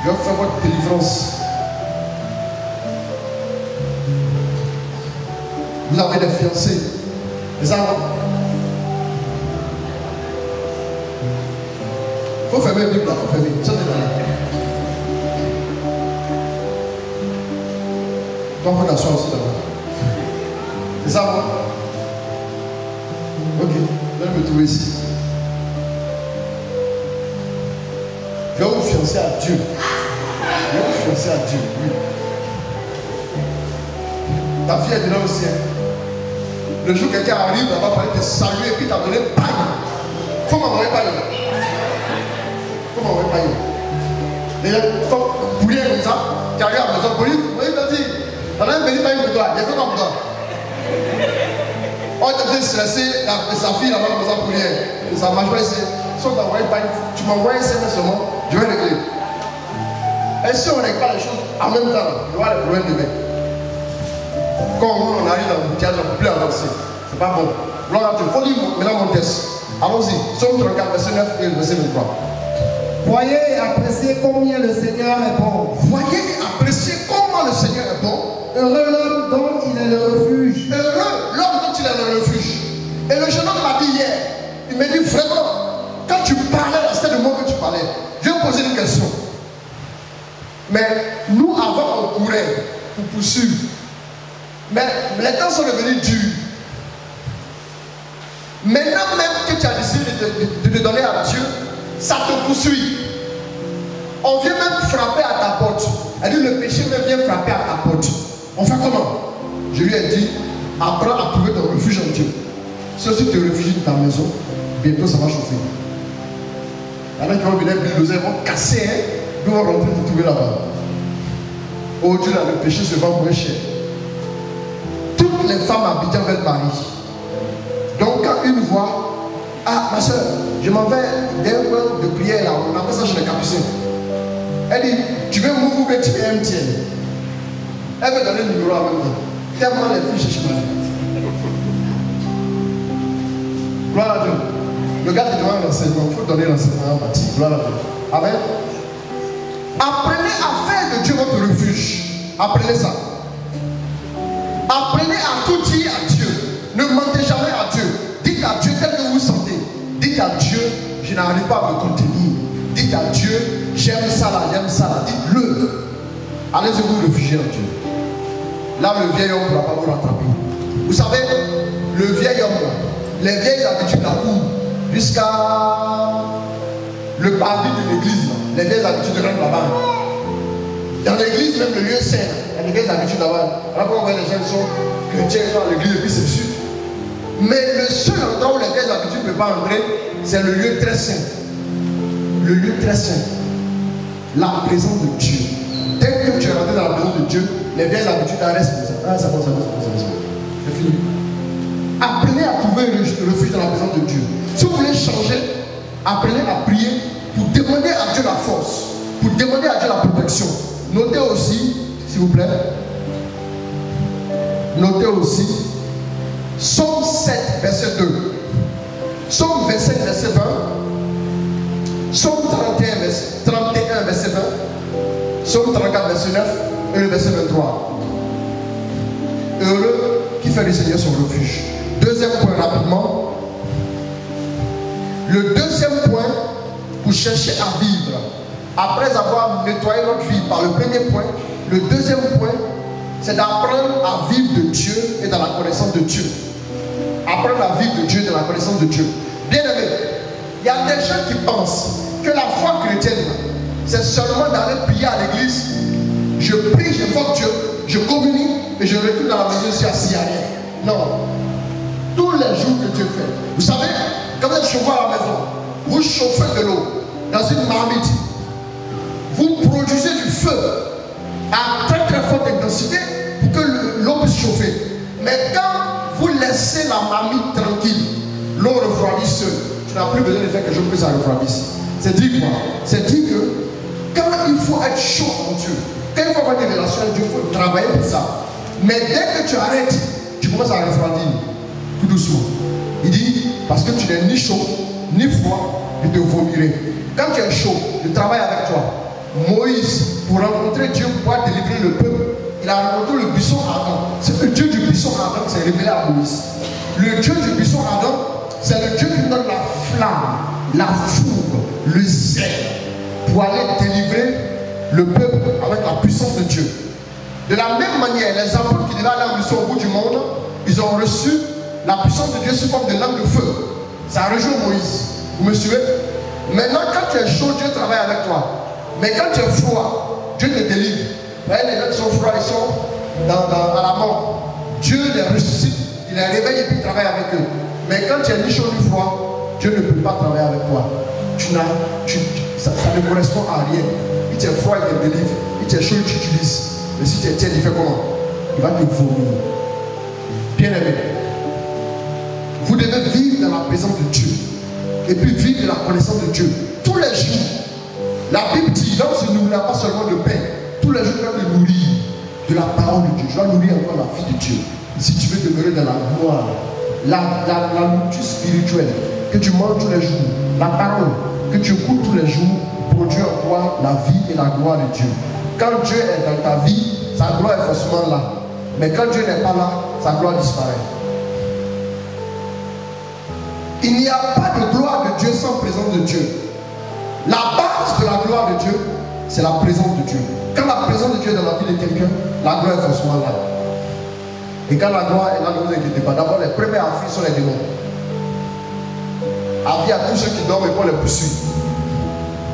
Je vais faire votre délivrance. Vous avez des fiancés. Les enfants. Il faut fermer la Bible là, il faut fermer. Ça c'est là. Toi, il faut t'asseoir aussi là-bas. C'est ça, moi? Ok, je vais me trouver ici. Je vais vous fiancer à Dieu. Je vais vous fiancer à Dieu, oui. Ta fille est dedans aussi. Hein? Le jour où quelqu'un arrive, elle va parler de salut et puis t'as donné paille. Il faut m'envoyer paille. Comment on va pas y aller? Pour rien comme ça, tu arrives à la maison, pour lui, t'as dit, t'as un petit paille pour toi, il y a fait comme pour toi. On t'a stressé, sa fille là-bas comme ça pour rien. Ça marche pas ici. Sauf d'envoyer paille, tu m'envoies un SMS seulement, je vais régler. Et si on ne règle pas les choses en même temps, il y aura des problèmes demain. Quand on arrive dans le théâtre, on ne peut plus avancer. C'est pas bon. Gloire à Dieu. Il faut lire maintenant mon texte. Allons-y. Somme 34, verset 9 et verset 23. Voyez et appréciez combien le Seigneur est bon. Voyez et appréciez comment le Seigneur est bon. Heureux l'homme dont il est le refuge. Heureux l'homme dont il est le refuge. Et le jeune homme m'a dit hier, il m'a dit vraiment, quand tu parlais, c'était le mot que tu parlais. Je vais poser une question. Mais nous, avant, on courait pour poursuivre. Mais les temps sont devenus durs. Maintenant même que tu as décidé de te donner à Dieu, ça te poursuit. On vient même frapper à ta porte. Elle dit le péché même vient frapper à ta porte. On fait comment? Je lui ai dit, apprends à trouver ton refuge en Dieu. Si tu te réfugies dans ta maison, bientôt ça va chauffer. Il y en a qui vont venir bulldozer, vont casser, ils vont rentrer pour trouver là-bas. Oh Dieu, là, le péché se vend moins cher. Toutes les femmes à Abidjan veulent marier. Donc quand une voit, ah ma soeur, je m'en vais d'un coin de prière là, on appelle ça chez les capucins. Elle dit, tu veux m'ouvrir ou bien tu es MTN? Elle veut donner le numéro à même temps. Tellement les filles cherchent mal. Gloire à Dieu. Le gars qui demande l'enseignement, il faut donner l'enseignement à Baptiste. Gloire à Dieu. Amen. Apprenez à faire de Dieu votre refuge. Apprenez ça. Apprenez à tout dire à Dieu. Ne mentez jamais à Dieu. Dites à Dieu tel que vous vous sentez. Dites à Dieu, je n'arrive pas à me contenir. Dites à Dieu, j'aime ça là, j'aime ça là. Dites-le. Allez-y vous réfugier en Dieu. Là, le vieil homme ne va pas vous rattraper. Vous savez, le vieil homme là, les vieilles habitudes la cour jusqu'à le parvis de l'église, les vieilles habitudes rentrent là-bas. Dans l'église, même le lieu saint, il y a des vieilles habitudes là-bas. Là, quand on voit les gens sont chrétiens, ils sont à l'église et puis c'est sûr. Mais le seul endroit où les vieilles habitudes ne peuvent pas entrer, c'est le lieu très saint. Le lieu très saint. La présence de Dieu. Dès que tu es rentré dans la présence de Dieu, les vieilles habitudes restent. Ah, ça va, ça va, ça va. C'est fini. Apprenez à trouver le refuge dans la présence de Dieu. Si vous voulez changer, apprenez à prier pour demander à Dieu la force, pour demander à Dieu la protection. Notez aussi, s'il vous plaît, notez aussi, Psaume 7, verset 2, Psaume 27, verset 20, Psaume 31, verset 20, Psaume 34, verset 9 et le verset 23. Heureux qui fait du Seigneur son refuge. Deuxième point rapidement. Le deuxième point pour chercher à vivre, après avoir nettoyé notre vie par le premier point, le deuxième point, c'est d'apprendre à vivre de Dieu et dans la connaissance de Dieu. Apprendre à vivre de Dieu et dans la connaissance de Dieu. Bien aimé, il y a des gens qui pensent que la foi chrétienne, c'est seulement d'aller prier à l'église. Je prie, j'invoque Dieu, je communie et je retourne dans la maison si assis à rien. Non. Tous les jours que Dieu fait. Vous savez, quand vous êtes chauffé à la maison, vous chauffez de l'eau dans une marmite. Vous produisez du feu à très très forte intensité pour que l'eau puisse chauffer. Mais quand vous laissez la marmite tranquille, l'eau refroidit seule. Tu n'as plus besoin de faire quelque chose pour que ça refroidisse. C'est dit quoi? C'est dit que quand il faut être chaud en Dieu, quand il faut avoir des relations avec Dieu, il faut travailler pour ça. Mais dès que tu arrêtes, tu commences à refroidir tout doucement. Il dit, parce que tu n'es ni chaud, ni froid, je te vomirai. Quand tu es chaud, je travaille avec toi. Moïse, pour rencontrer Dieu, pour pouvoir délivrer le peuple, il a rencontré le buisson ardent. C'est le Dieu du buisson ardent qui s'est révélé à Moïse. Le Dieu du buisson ardent, c'est le Dieu qui nous donne la flamme, la foudre, le zèle, pour aller délivrer le peuple avec la puissance de Dieu. De la même manière, les apôtres qui devaient aller en mission au bout du monde, ils ont reçu la puissance de Dieu sous forme de lame de feu. Ça a rejoint Moïse. Vous me suivez? Maintenant, quand tu es chaud, Dieu travaille avec toi. Mais quand tu es froid, Dieu te délivre. Les gens qui sont froids, ils sont à la mort. Dieu les ressuscite, il les réveille et puis il travaille avec eux. Mais quand tu es ni chaud ni froid, Dieu ne peut pas travailler avec toi. Ça ne correspond à rien. Il t'est froid, il te délivre. Il t'est chaud, il t'utilise. Mais si tu es tiède, il fait comment? Il va te vomir. Bien aimé, vous devez vivre dans la présence de Dieu. Et puis vivre de la connaissance de Dieu. Tous les jours. La Bible dit, l'homme se nourrira pas seulement de pain, les jours, je dois me nourrir de la parole de Dieu. Je dois nourrir encore la vie de Dieu. Si tu veux demeurer dans la gloire, la nourriture spirituelle que tu manges tous les jours, la parole que tu écoutes tous les jours, produit en toi la vie et la gloire de Dieu. Quand Dieu est dans ta vie, sa gloire est forcément là. Mais quand Dieu n'est pas là, sa gloire disparaît. Il n'y a pas de gloire de Dieu sans présence de Dieu. La base de la gloire de Dieu, c'est la présence de Dieu. Quand la présence de Dieu est dans la vie de quelqu'un, la gloire est forcément là. Et quand la gloire est là, ne vous inquiétez pas. D'abord, les premiers à fuir sont les démons. Avis à tous ceux qui dorment et qu'on les poursuit.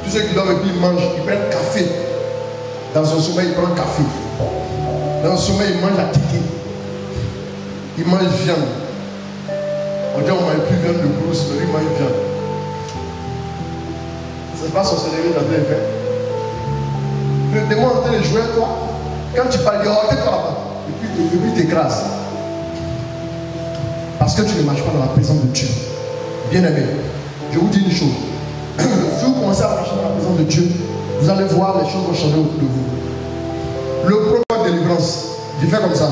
Tous ceux qui dorment et puis ils mangent, ils prennent café. Dans son sommeil, ils prennent café. Dans son sommeil, ils mangent la ticket. Ils mangent viande. On dit on ne mange plus viande de brousse, mais lui il mange viande. C'est pas sorcellerie dans le fait. Le démon est en train de jouer à toi. Quand tu parles, il dit oh, tais-toi là-bas. Et puis il t'écrase. Parce que tu ne marches pas dans la présence de Dieu. Bien aimé, je vous dis une chose. Si vous commencez à marcher dans la présence de Dieu, vous allez voir les choses vont changer autour de vous. Le programme de délivrance, je fais comme ça.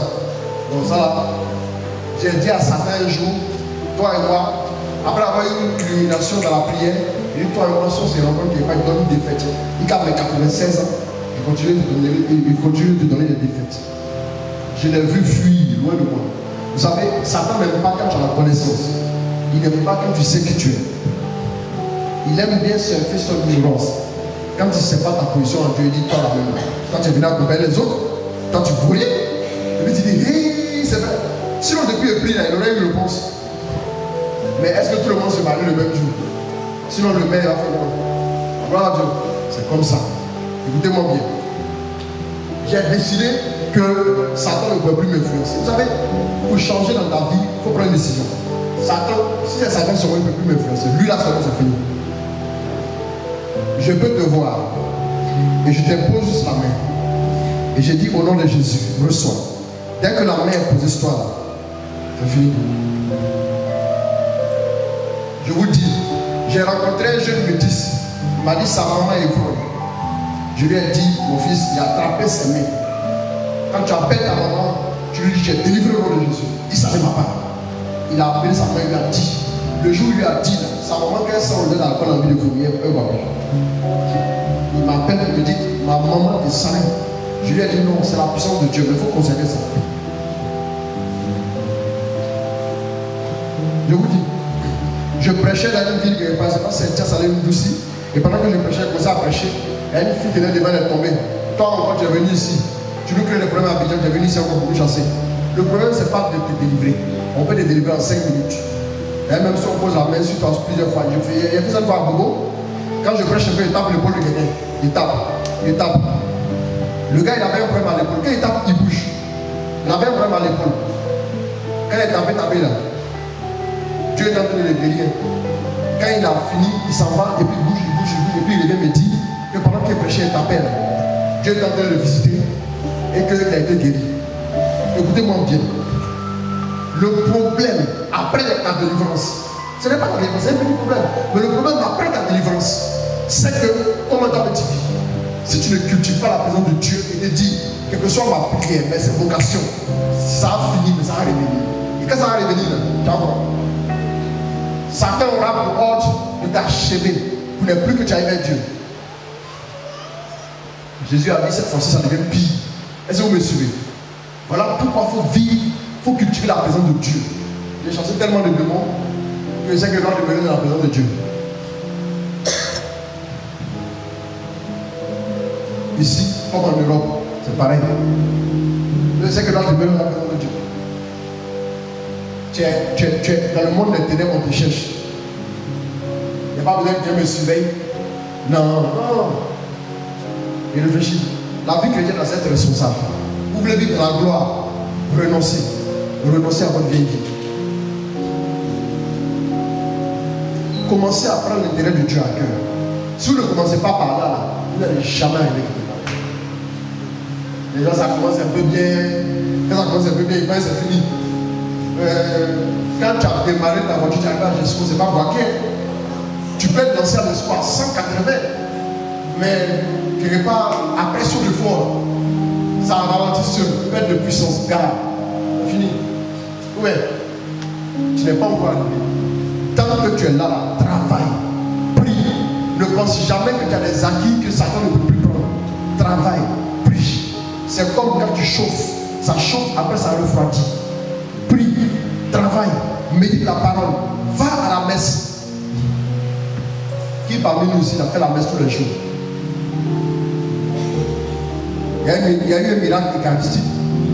Donc ça là, j'ai dit à Satan un jour, toi et moi, après avoir eu une illumination dans la prière, et toi et moi, si on se rencontre quelque part, il donne une défaite. Il a mes 96 ans, il continue de donner des défaites. Je l'ai vu fuir loin de moi. Vous savez, Satan n'aime pas quand tu as la connaissance. Il n'aime pas quand tu sais qui tu es. Il aime bien surfer sur l'ignorance. Quand tu ne sais pas ta position en Dieu, il dit toi la même. Quand tu es venu accompagner les autres, quand tu brûlais, et puis tu dis, hé, c'est vrai. Sinon, depuis le prix, il aurait eu une réponse. Mais est-ce que tout le monde se marie le même jour? Sinon, le maire a fait quoi? Gloire à Dieu. C'est comme ça. Écoutez-moi bien. J'ai décidé que Satan ne peut plus m'influencer. Vous savez, pour changer dans ta vie, il faut prendre une décision. Satan, si c'est Satan seulement, il ne peut plus m'influencer. Lui, là, seulement, c'est fini. Je peux te voir. Et je t'impose juste la main. Et j'ai dit au nom de Jésus, reçois. Dès que la main est posée sur toi, là, c'est fini. Je vous dis, j'ai rencontré un jeune métis. Il m'a dit sa maman est vraie. Je lui ai dit, mon fils, il a attrapé ses mains. Quand tu appelles ta maman, tu lui dis, j'ai délivré au nom de Jésus. Il ne savait pas. Il a appelé sa maman, il lui a dit. Le jour où il lui a dit, là, sa maman, quand elle sent le dans la envie de vomir, elle va bien. Il m'appelle et me dit, ma maman est salée. Je lui ai dit, non, c'est la puissance de Dieu, mais il faut conserver ça. Je vous dis, je prêchais dans une ville qui n'est pas Saint-Tia, ça allait me doucir. Et pendant que je prêchais, je commençais à prêcher. Il y a une fille qui était devant, elle est tombée. Toi, encore, tu es venu ici. Tu nous crées des problèmes à Abidjan, tu es venu ici encore pour nous chasser. Le problème, ce n'est pas de te délivrer. On peut te délivrer en 5 minutes. Et même si on pose la main sur toi plusieurs fois, il y a fait ça fois à Bobo. Quand je prêche un peu, il tape l'épaule de quelqu'un. Il tape. Le gars, il avait un problème à l'épaule. Quand il tape, il bouge. Il avait un problème à l'épaule. Quand il est tapé là, Dieu est en train de le guérir. Quand il a fini, il s'en va et puis il bouge. Et puis il vient me dire que pendant qu'il prêchait, il t'appelle. Dieu est en train de le visiter et qu'il a été guéri. Écoutez-moi bien. Le problème après ta délivrance, ce n'est pas ta délivrance, c'est un petit problème. Mais le problème après ta délivrance, c'est que, comment ta petite vie, si tu ne cultives pas la présence de Dieu et te dis, quelle que soit ma prière, mais c'est vocation, ça a fini, mais ça va revenir. Et quand ça va revenir, tu vas voir. Satan aura pour ordre de t'achever pour ne plus que tu ailles vers Dieu. Jésus a dit cette fois-ci, ça devient pire. Est-ce que vous me suivez? Voilà pourquoi il faut vivre, il faut cultiver la présence de Dieu. J'ai chassé tellement de démons que je sais que je dois demeurer dans la présence de Dieu. Ici, comme en Europe, c'est pareil. Je sais que je dois demeurer dans la présence de Dieu. Tu es dans le monde des ténèbres, on te cherche. Il n'y a pas besoin que Dieu me surveille. Non. Et réfléchis. La vie chrétienne, c'est être responsable. Vous voulez vivre dans la gloire, renoncez. Renoncez à votre vieille vie. Commencez à prendre l'intérêt de Dieu à cœur. Si vous ne commencez pas par là, vous n'allez jamais arriver quelque part. Déjà, ça commence un peu bien. Quand ça commence un peu bien, il pense que c'est fini. Quand tu as démarré ta voiture, tu arrives à Jesco, c'est pas braqué. Tu peux être lancé à l'espoir 180, mais quelque part, après sur l'effort, perdre de puissance. Garde. Fini. Oui. Tu n'es pas encore arrivé. Tant que tu es là, travaille. Prie. Ne pense jamais que tu as des acquis que Satan ne peut plus prendre. Travaille. Prie. C'est comme quand tu chauffes. Ça chauffe, après ça refroidit. Prie. Travaille. Médite la parole. Va à la messe. Qui parmi nous aussi a fait la messe tous les jours? Il y a eu un miracle eucharistique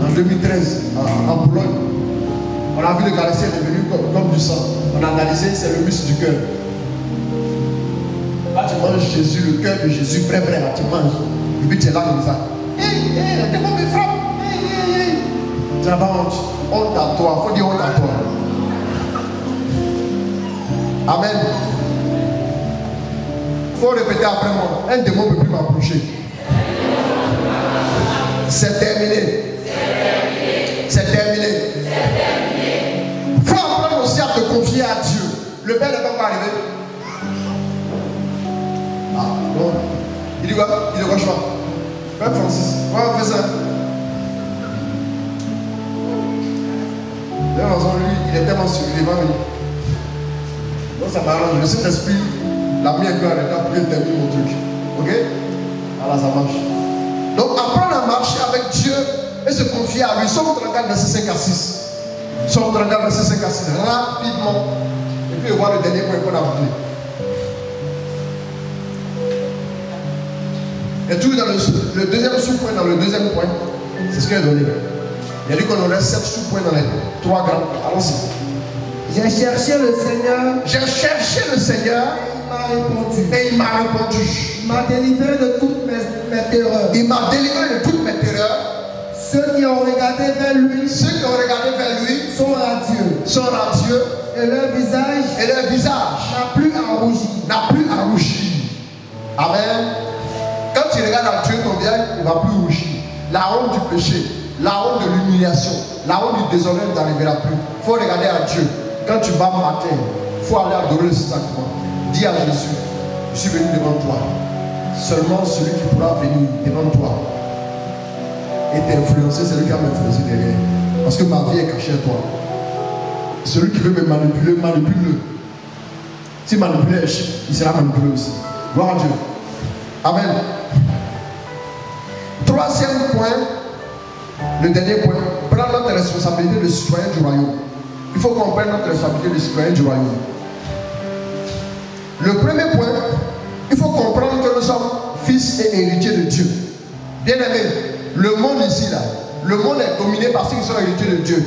en 2013 en Pologne. On a vu l'Eucharistie, elle est venue comme du sang. On a analysé, c'est le muscle du cœur. Là, tu manges Jésus, le cœur de Jésus, vrai, là, tu manges. Et puis tu es là comme ça. Le démon me frappe. Tu n'as pas honte. Honte à toi. Il faut dire honte à toi. Amen. Il faut répéter après moi. Un démon ne peut plus m'approcher. C'est terminé. C'est terminé. Il faut apprendre aussi à te confier à Dieu. Le Père n'est pas encore arrivé. Ah, non. Il dit quoi? Il dit quoi, je vois? Père Francis, pourquoi on fait ça? De toute façon, lui, il est tellement sûr, il est pas venu. Donc ça m'arrange. Le Saint-Esprit l'a mis un peu en retard pour qu'il termine mon truc. Ok? Voilà, ça marche. Donc apprendre à marcher avec Dieu et se confier à lui. Somme 34, verset 5 à 6. Somme 34, verset 5 à 6. Rapidement. Et puis on voit le dernier point qu'on a voulu. Et tout dans le deuxième sous-point, dans le deuxième point, c'est ce qu'il a donné. Il a dit qu'on aurait 7 sous-points dans les 3 grands points. Allons-y. J'ai cherché le Seigneur. J'ai cherché le Seigneur. Et il m'a répondu. Il m'a délivré de toutes mes terreurs. Il m'a délivré de toutes mes terreurs. Ceux qui ont regardé vers lui. Ceux qui ont regardé vers lui. Sont radieux. Sont radieux. Et leur visage. Et leur visage. N'a plus à rougir. N'a plus à rougir. Amen. Quand tu regardes à Dieu, ton visage ne va plus rougir. La honte du péché. La honte de l'humiliation. La honte du déshonneur ne t'arrivera plus. Il faut regarder à Dieu. Quand tu vas matin, il faut aller adorer le Saint-Sacrement. Dis à Jésus, je suis venu devant toi. Seulement celui qui pourra venir devant toi et t'influencer, c'est lui qui va m'influencer derrière. Parce que ma vie est cachée à toi. Celui qui veut me manipuler, manipule-le. Si manipuler est chic, il sera manipulé aussi. Gloire à Dieu. Amen. Troisième point, le dernier point, prendre notre responsabilité de citoyen du royaume. Il faut qu'on prenne notre responsabilité de citoyen du royaume. Le premier point, il faut comprendre que nous sommes fils et héritiers de Dieu. Bien aimé, le monde ici, là, le monde est dominé par ceux qui sont héritiers de Dieu.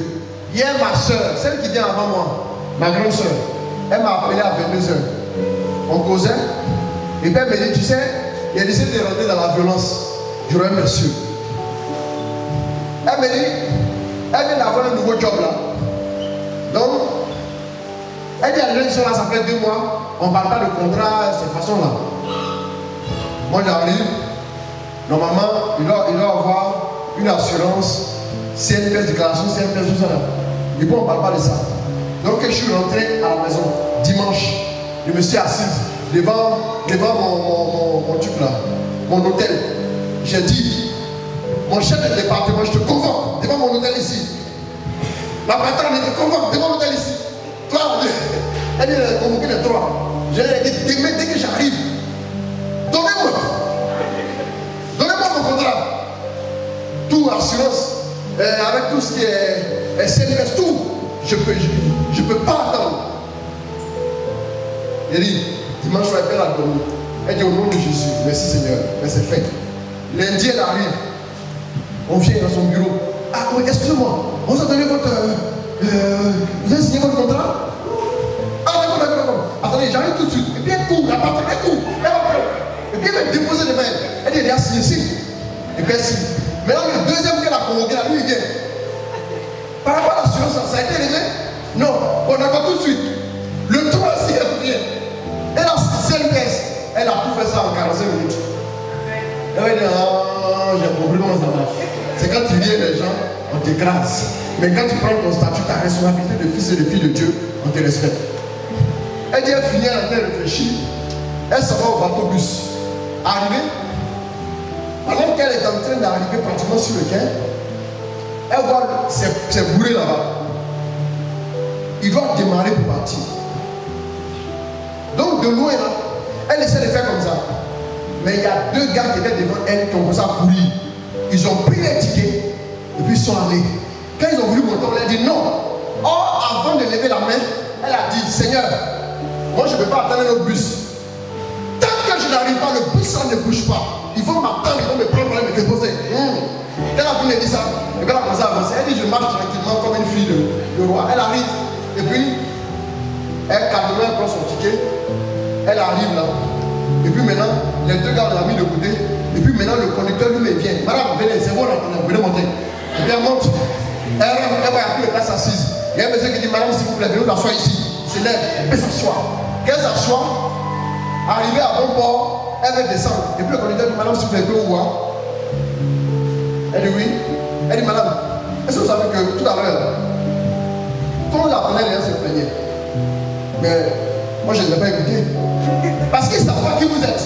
Hier, ma soeur, celle qui vient avant moi, ma grande soeur, elle m'a appelé à 22h. On causait, et puis elle me dit, tu sais, il a décidé de rentrer dans la violence. Je remercie. Elle me dit, elle vient d'avoir un nouveau job là. Donc, elle dit à les gens qui sont là, ça fait 2 mois, on ne parle pas de contrat, cette façon-là. Moi j'arrive, normalement, il doit avoir une assurance, CNPS, déclaration, CNPS, tout ça là. Et puis on ne parle pas de ça. Donc je suis rentré à la maison, dimanche, je me suis assis devant mon truc là, mon hôtel. J'ai dit, mon chef de département, je te convoque devant mon hôtel ici. La patronne te convoque devant mon hôtel ici. Toi, elle est convoquée les 3. Je lui ai dit, dès que j'arrive, donnez-moi mon contrat. Tout, assurance, avec tout ce qui est CNPS, tout. Je peux pas attendre. Il dit, dimanche, je vais appeler la donner. Elle dit, au nom de Jésus, merci Seigneur, mais c'est fait. Lundi, elle arrive. On vient dans son bureau. Ah oui, excusez-moi, on vous a donné votre... vous avez signé votre contrat? Ah d'accord. Attendez, j'arrive tout de suite. Et puis elle court, la patronne, elle court. Et puis elle va déposer les mains. Elle dit, elle a signé, signe. Et puis elle signe. Maintenant, le deuxième qu'elle a convoqué, là, lui, il vient. Par rapport à l'assurance, ça a été réglé? Non, on d'accord tout de suite. Le troisième vient. Elle a CNPS. Elle a tout fait ça en 45 minutes. Elle va dire, ah, j'ai compris comment ça marche. C'est quand tu viens les gens, on t'écrase. Mais quand tu prends ton statut, ta responsabilité de fils et de fille de Dieu, on te respecte. Elle dit, elle finit, elle a réfléchi. Elle s'en va au bateau-bus. Arrivée, alors qu'elle est en train d'arriver pratiquement sur le quai, Elle voit c'est bourré là-bas. Il doit démarrer pour partir. Donc de loin là, elle essaie de faire comme ça. Mais il y a deux gars qui étaient devant elle qui ont commencé à courir. Ils ont pris les tickets et puis ils sont allés. Quand ils ont voulu monter, on leur a dit non. Or, avant de lever la main, elle a dit, Seigneur, moi je ne peux pas attendre notre bus. Tant que je n'arrive pas, le bus ça ne bouge pas. Ils vont m'attendre, ils vont me prendre et me déposer. Quand elle a voulu dire ça, et quand elle a commencé à avancer, elle dit, je marche tranquillement comme une fille de roi. Elle arrive, et puis, elle calmement, elle prend son ticket. Elle arrive là. Et puis maintenant, les deux gars l'ont mis de côté. Et puis maintenant, le conducteur lui vient. Madame, venez, c'est bon, venez monter. Et puis elle monte. Elle rentre, elle va appeler les places assises. Il y a un monsieur qui dit, madame, s'il vous plaît, venez vous asseoir ici. Il se lève, elle peut s'asseoir. Quand elle s'assoit, arrivée à bon port, elle veut descendre. Et puis le conducteur dit, madame, s'il vous plaît, venez vous voir. Elle dit oui. Elle dit, madame, est-ce que vous savez que tout à l'heure, quand on apprenait, les gens se plaignaient. Mais moi, je ne l'ai pas écouté. Parce qu'ils ne savent pas qui vous êtes.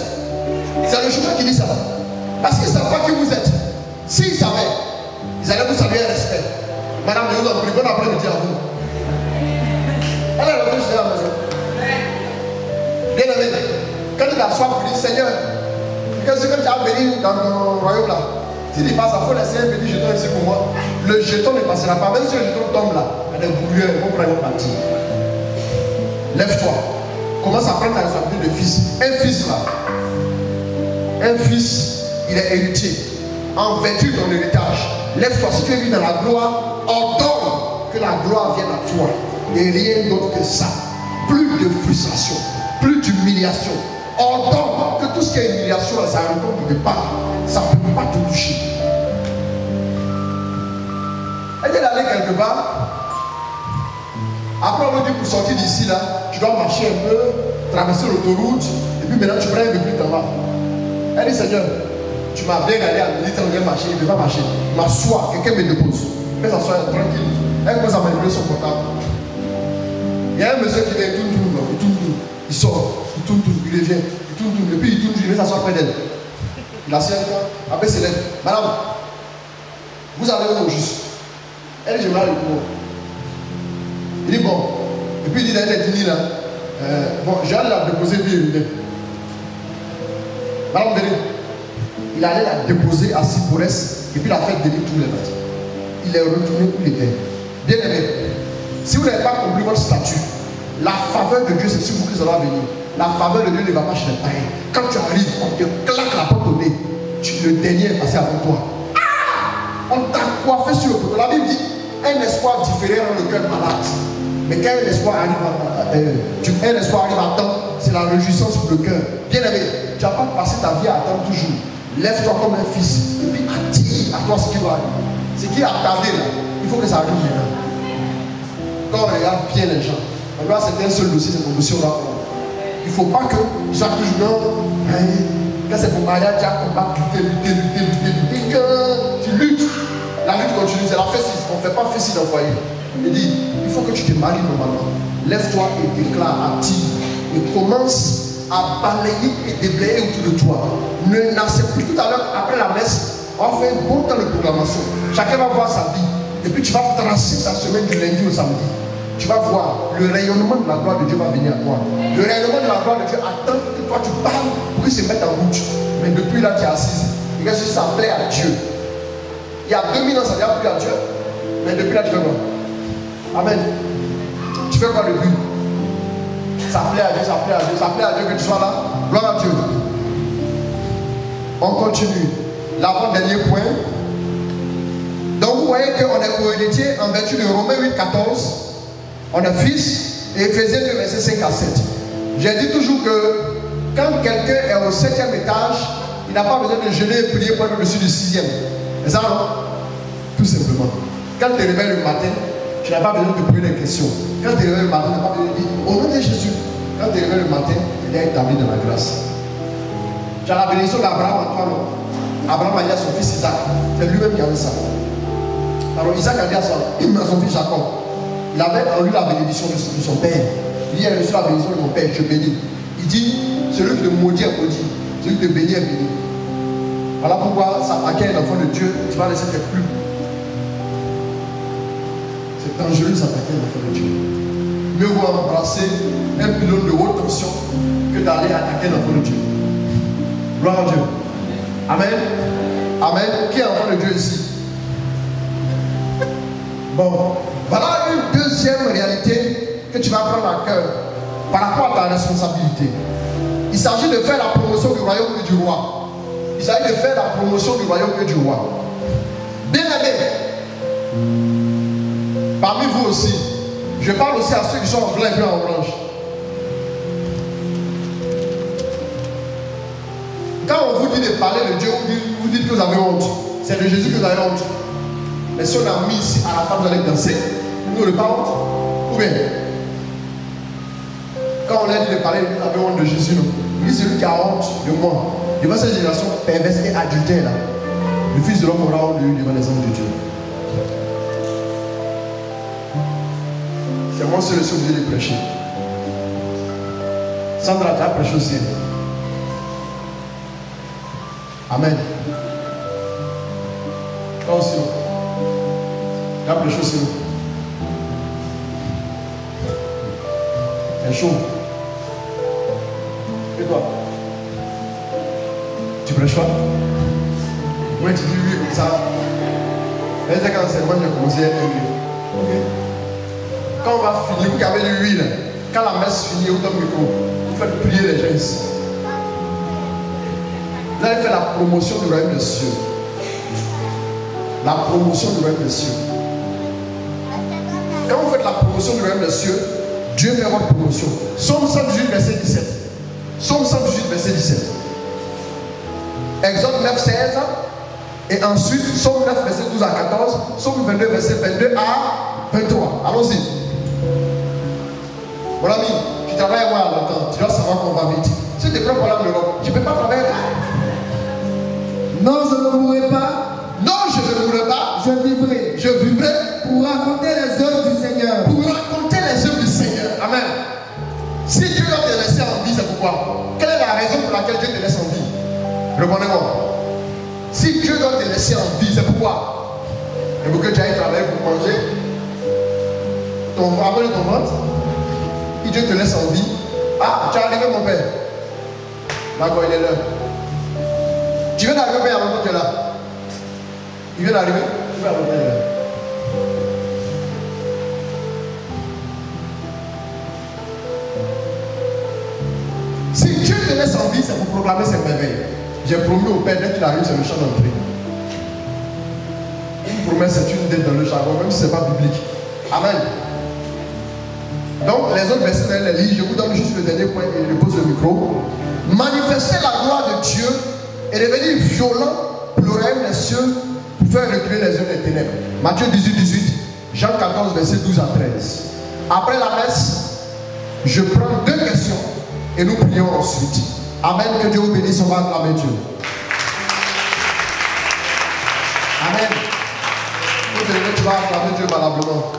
C'est le chauffeur qui dit ça. Parce qu'ils ne savent pas qui vous êtes. S'ils savaient, ils allaient vous saluer un respect. Madame, je vous en prie, bon après-midi à vous. Elle est revenue chez la maison. Bien aimé, quand tu t'assois pour dire, Seigneur, que ce que tu as béni dans ton royaume là, s'il y passe, il faut laisser un petit jeton ici pour moi. Le jeton ne passera pas. Même si le jeton tombe là, il y a des bouilleurs, ils vont prendre une partie. Lève-toi. Commence à prendre ta responsabilité de fils. Un fils là. Un fils, il est héritier. En vertu de ton héritage. Lève-toi. Si tu es vivre dans la gloire, ordonne que la gloire vienne à toi. Et rien d'autre que ça. Plus de frustration. Plus d'humiliation. Ordonne que tout ce qui est humiliation, ça retombe de part. Ça ne peut pas te toucher. Elle est allée quelque part. Après, on me dit pour sortir d'ici, là, tu dois marcher un peu, traverser l'autoroute, et puis maintenant tu prends un peu plus en bas. Elle dit, Seigneur, tu m'as bien regardé à midi, tu as marché, il ne peut pas marcher. M'assois, quelqu'un me dépose. Elle s'assoit tranquille. Elle commence à manipuler son portable. Il y a un monsieur qui vient, il tourne, il sort, il tourne, il revient, il tourne, et puis il tourne, il vient s'asseoir près d'elle. Il assied avec toi, après il se lève. Madame, vous allez où au juste? Elle dit, je vais aller pour. Il dit bon, et puis il dit d'aller dîner là. Bon, j'ai allé la déposer puis il est. Madame venez. Il allait la déposer à Sipores et puis la faire dîner tous les matins. Il est retourné où il était. Bien aimé, si vous n'avez pas compris votre statut, la faveur de Dieu c'est sur vous que ça va venir. La faveur de Dieu ne va pas chez les païens. Quand tu arrives, on te claque la porte au nez. Le dernier est passé avant toi. Ah! On t'a coiffé sur le poteau. La Bible dit un espoir différé rend le cœur malade. Mais quand un espoir arrive à temps, c'est la réjouissance pour le cœur. Bien aimé, tu n'as pas passé ta vie à attendre toujours. Lève-toi comme un fils et puis attire à toi ce qui va arriver. Ce qui a tardé là, il faut que ça arrive maintenant. Quand on regarde bien les gens, on doit c'est un seul dossier, c'est mon dossier, on va prendre. Il ne faut pas que chaque jour, quand c'est pour mariage, tu as combattu, lutter, tu luttes. La lutte continue, c'est la fessise. On ne fait pas fessise dans le foyer. Il dit, il faut que tu te maries normalement. Lève-toi et déclare, attire. Et commence à balayer et déblayer autour de toi. Ne n'accepte plus. Tout à l'heure, après la messe, on fait un bon temps de proclamation. Chacun va voir sa vie. Et puis tu vas tracer ta semaine du lundi au samedi. Tu vas voir, le rayonnement de la gloire de Dieu va venir à toi. Le rayonnement de la gloire de Dieu attend que toi tu parles pour qu'il se mette en route. Mais depuis là, tu es assise. Et que ça plaît à Dieu. Il y a 2000 ans, ça n'a plu à Dieu. Mais depuis là, tu fais quoi? Amen. Tu fais quoi depuis? Ça plaît à Dieu, ça plaît à Dieu, ça plaît à Dieu que tu sois là. Gloire à Dieu. On continue. L'avant-dernier point. Donc vous voyez qu'on est co-héritier en vertu de Romains 8, 14. On est fils. Et Éphésiens 2, versets 5 à 7. J'ai dit toujours que quand quelqu'un est au 7e étage, il n'a pas besoin de jeûner et prier pour être au-dessus du 6e. C'est ça, non? Tout simplement. Quand tu te réveilles le matin, tu n'as pas besoin de poser des questions. Quand tu te réveilles le matin, tu n'as pas besoin de dire au nom de Jésus. Quand tu te réveilles le matin, tu es établi dans la grâce. Tu as la bénédiction d'Abraham en toi, non? Abraham a dit à son fils Isaac. C'est lui-même qui a dit ça. Alors Isaac a dit à son fils Jacob. Il avait en lui la bénédiction de son père. Il dit, il a reçu la bénédiction de mon père, je bénis. Il dit, celui qui te maudit est maudit. Celui qui te bénit est béni. Voilà pourquoi ça accueille l'enfant de Dieu, tu vas laisser tes plumes. C'est dangereux de s'attaquer à l'enfant de Dieu. Mieux vaut embrasser un pylône de haute tension que d'aller attaquer l'enfant de Dieu. Gloire à Dieu. Amen. Amen. Qui est enfant de Dieu ici? Bon, voilà une deuxième réalité que tu vas prendre à cœur par rapport à ta responsabilité. Il s'agit de faire la promotion du royaume et du roi. Il s'agit de faire la promotion du royaume et du roi. Bien aimé, parmi vous aussi, je parle aussi à ceux qui sont en blanc et en orange. Quand on vous dit de parler de Dieu, vous dites que vous avez honte. C'est de Jésus que vous avez honte. Mais si on a mis ici à la table, vous allez danser, vous n'aurez pas honte. Ou bien, quand on a dit de parler, vous avez honte de Jésus, non? Lui, c'est lui qui a honte de moi. Devant cette génération perverse et adultère là, le Fils de l'homme aura honte de lui devant les hommes de Dieu. C'est moi seul qui obligé de prêcher. Sandra, tu as prêché aussi. Amen. Toi aussi, non? Tu as prêché aussi, non? C'est chaud. Et toi? Tu prêches pas? Moi, tu dis oui comme ça. Et c'est quand c'est moi j'ai commencé à être oui. Ok? Quand on va finir, vous qui avez dit oui, là, quand la messe finit, au top micro, vous faites prier les gens ici. Vous allez faire la promotion du royaume des cieux. La promotion du royaume des cieux. Quand vous faites la promotion du royaume des cieux, Dieu fait votre promotion. Psaume 118, verset 17. Psaume 118, verset 17. Exode 9, 16. Et ensuite, Psaume 9, verset 12 à 14. Psaume 22, verset 22 à 23. Allons-y. Mon ami, tu travailles moi longtemps. Tu dois savoir qu'on va vite. Si tu te prends pour l'Europe, tu ne peux pas travailler. Non, je ne mourrai pas. Non, je ne mourrai pas. Je vivrai. Je vivrai. Pour raconter les œuvres du Seigneur. Pour raconter les œuvres du Seigneur. Amen. Si Dieu doit te laisser en vie, c'est pourquoi? Quelle est la raison pour laquelle Dieu te laisse en vie? Répondez-moi. Si Dieu doit te laisser en vie, c'est pourquoi? Et pour que tu ailles travailler pour manger, après ton ventre, et Dieu te laisse en vie. Ah, tu es arrivé mon père. D'accord, il est là. Tu viens d'arriver, mais avant que tu es là. Il vient d'arriver, tu viens avant que tu es là. Si Dieu te laisse en vie, c'est pour proclamer ses merveilles. J'ai promis au Père, dès qu'il arrive, c'est le chant d'entrée. Une promesse, c'est une dette dans le jargon, même si ce n'est pas biblique. Amen. Donc, les autres versets, dans les livres, je vous donne juste le dernier point et je pose le micro. Manifester la gloire de Dieu et devenir violent pour le royaume des cieux pour faire reculer les yeux des ténèbres. Matthieu 18, 18, Jean 14, verset 12 à 13. Après la messe, je prends 2 questions et nous prions ensuite. Amen. Que Dieu vous bénisse. On va acclamer Dieu. Amen. Tu vas acclamer Dieu valablement.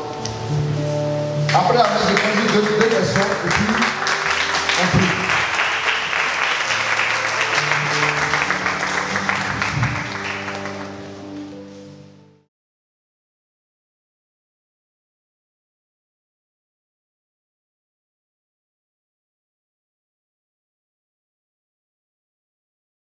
Après la messe, je prends 2 questions et puis on prie.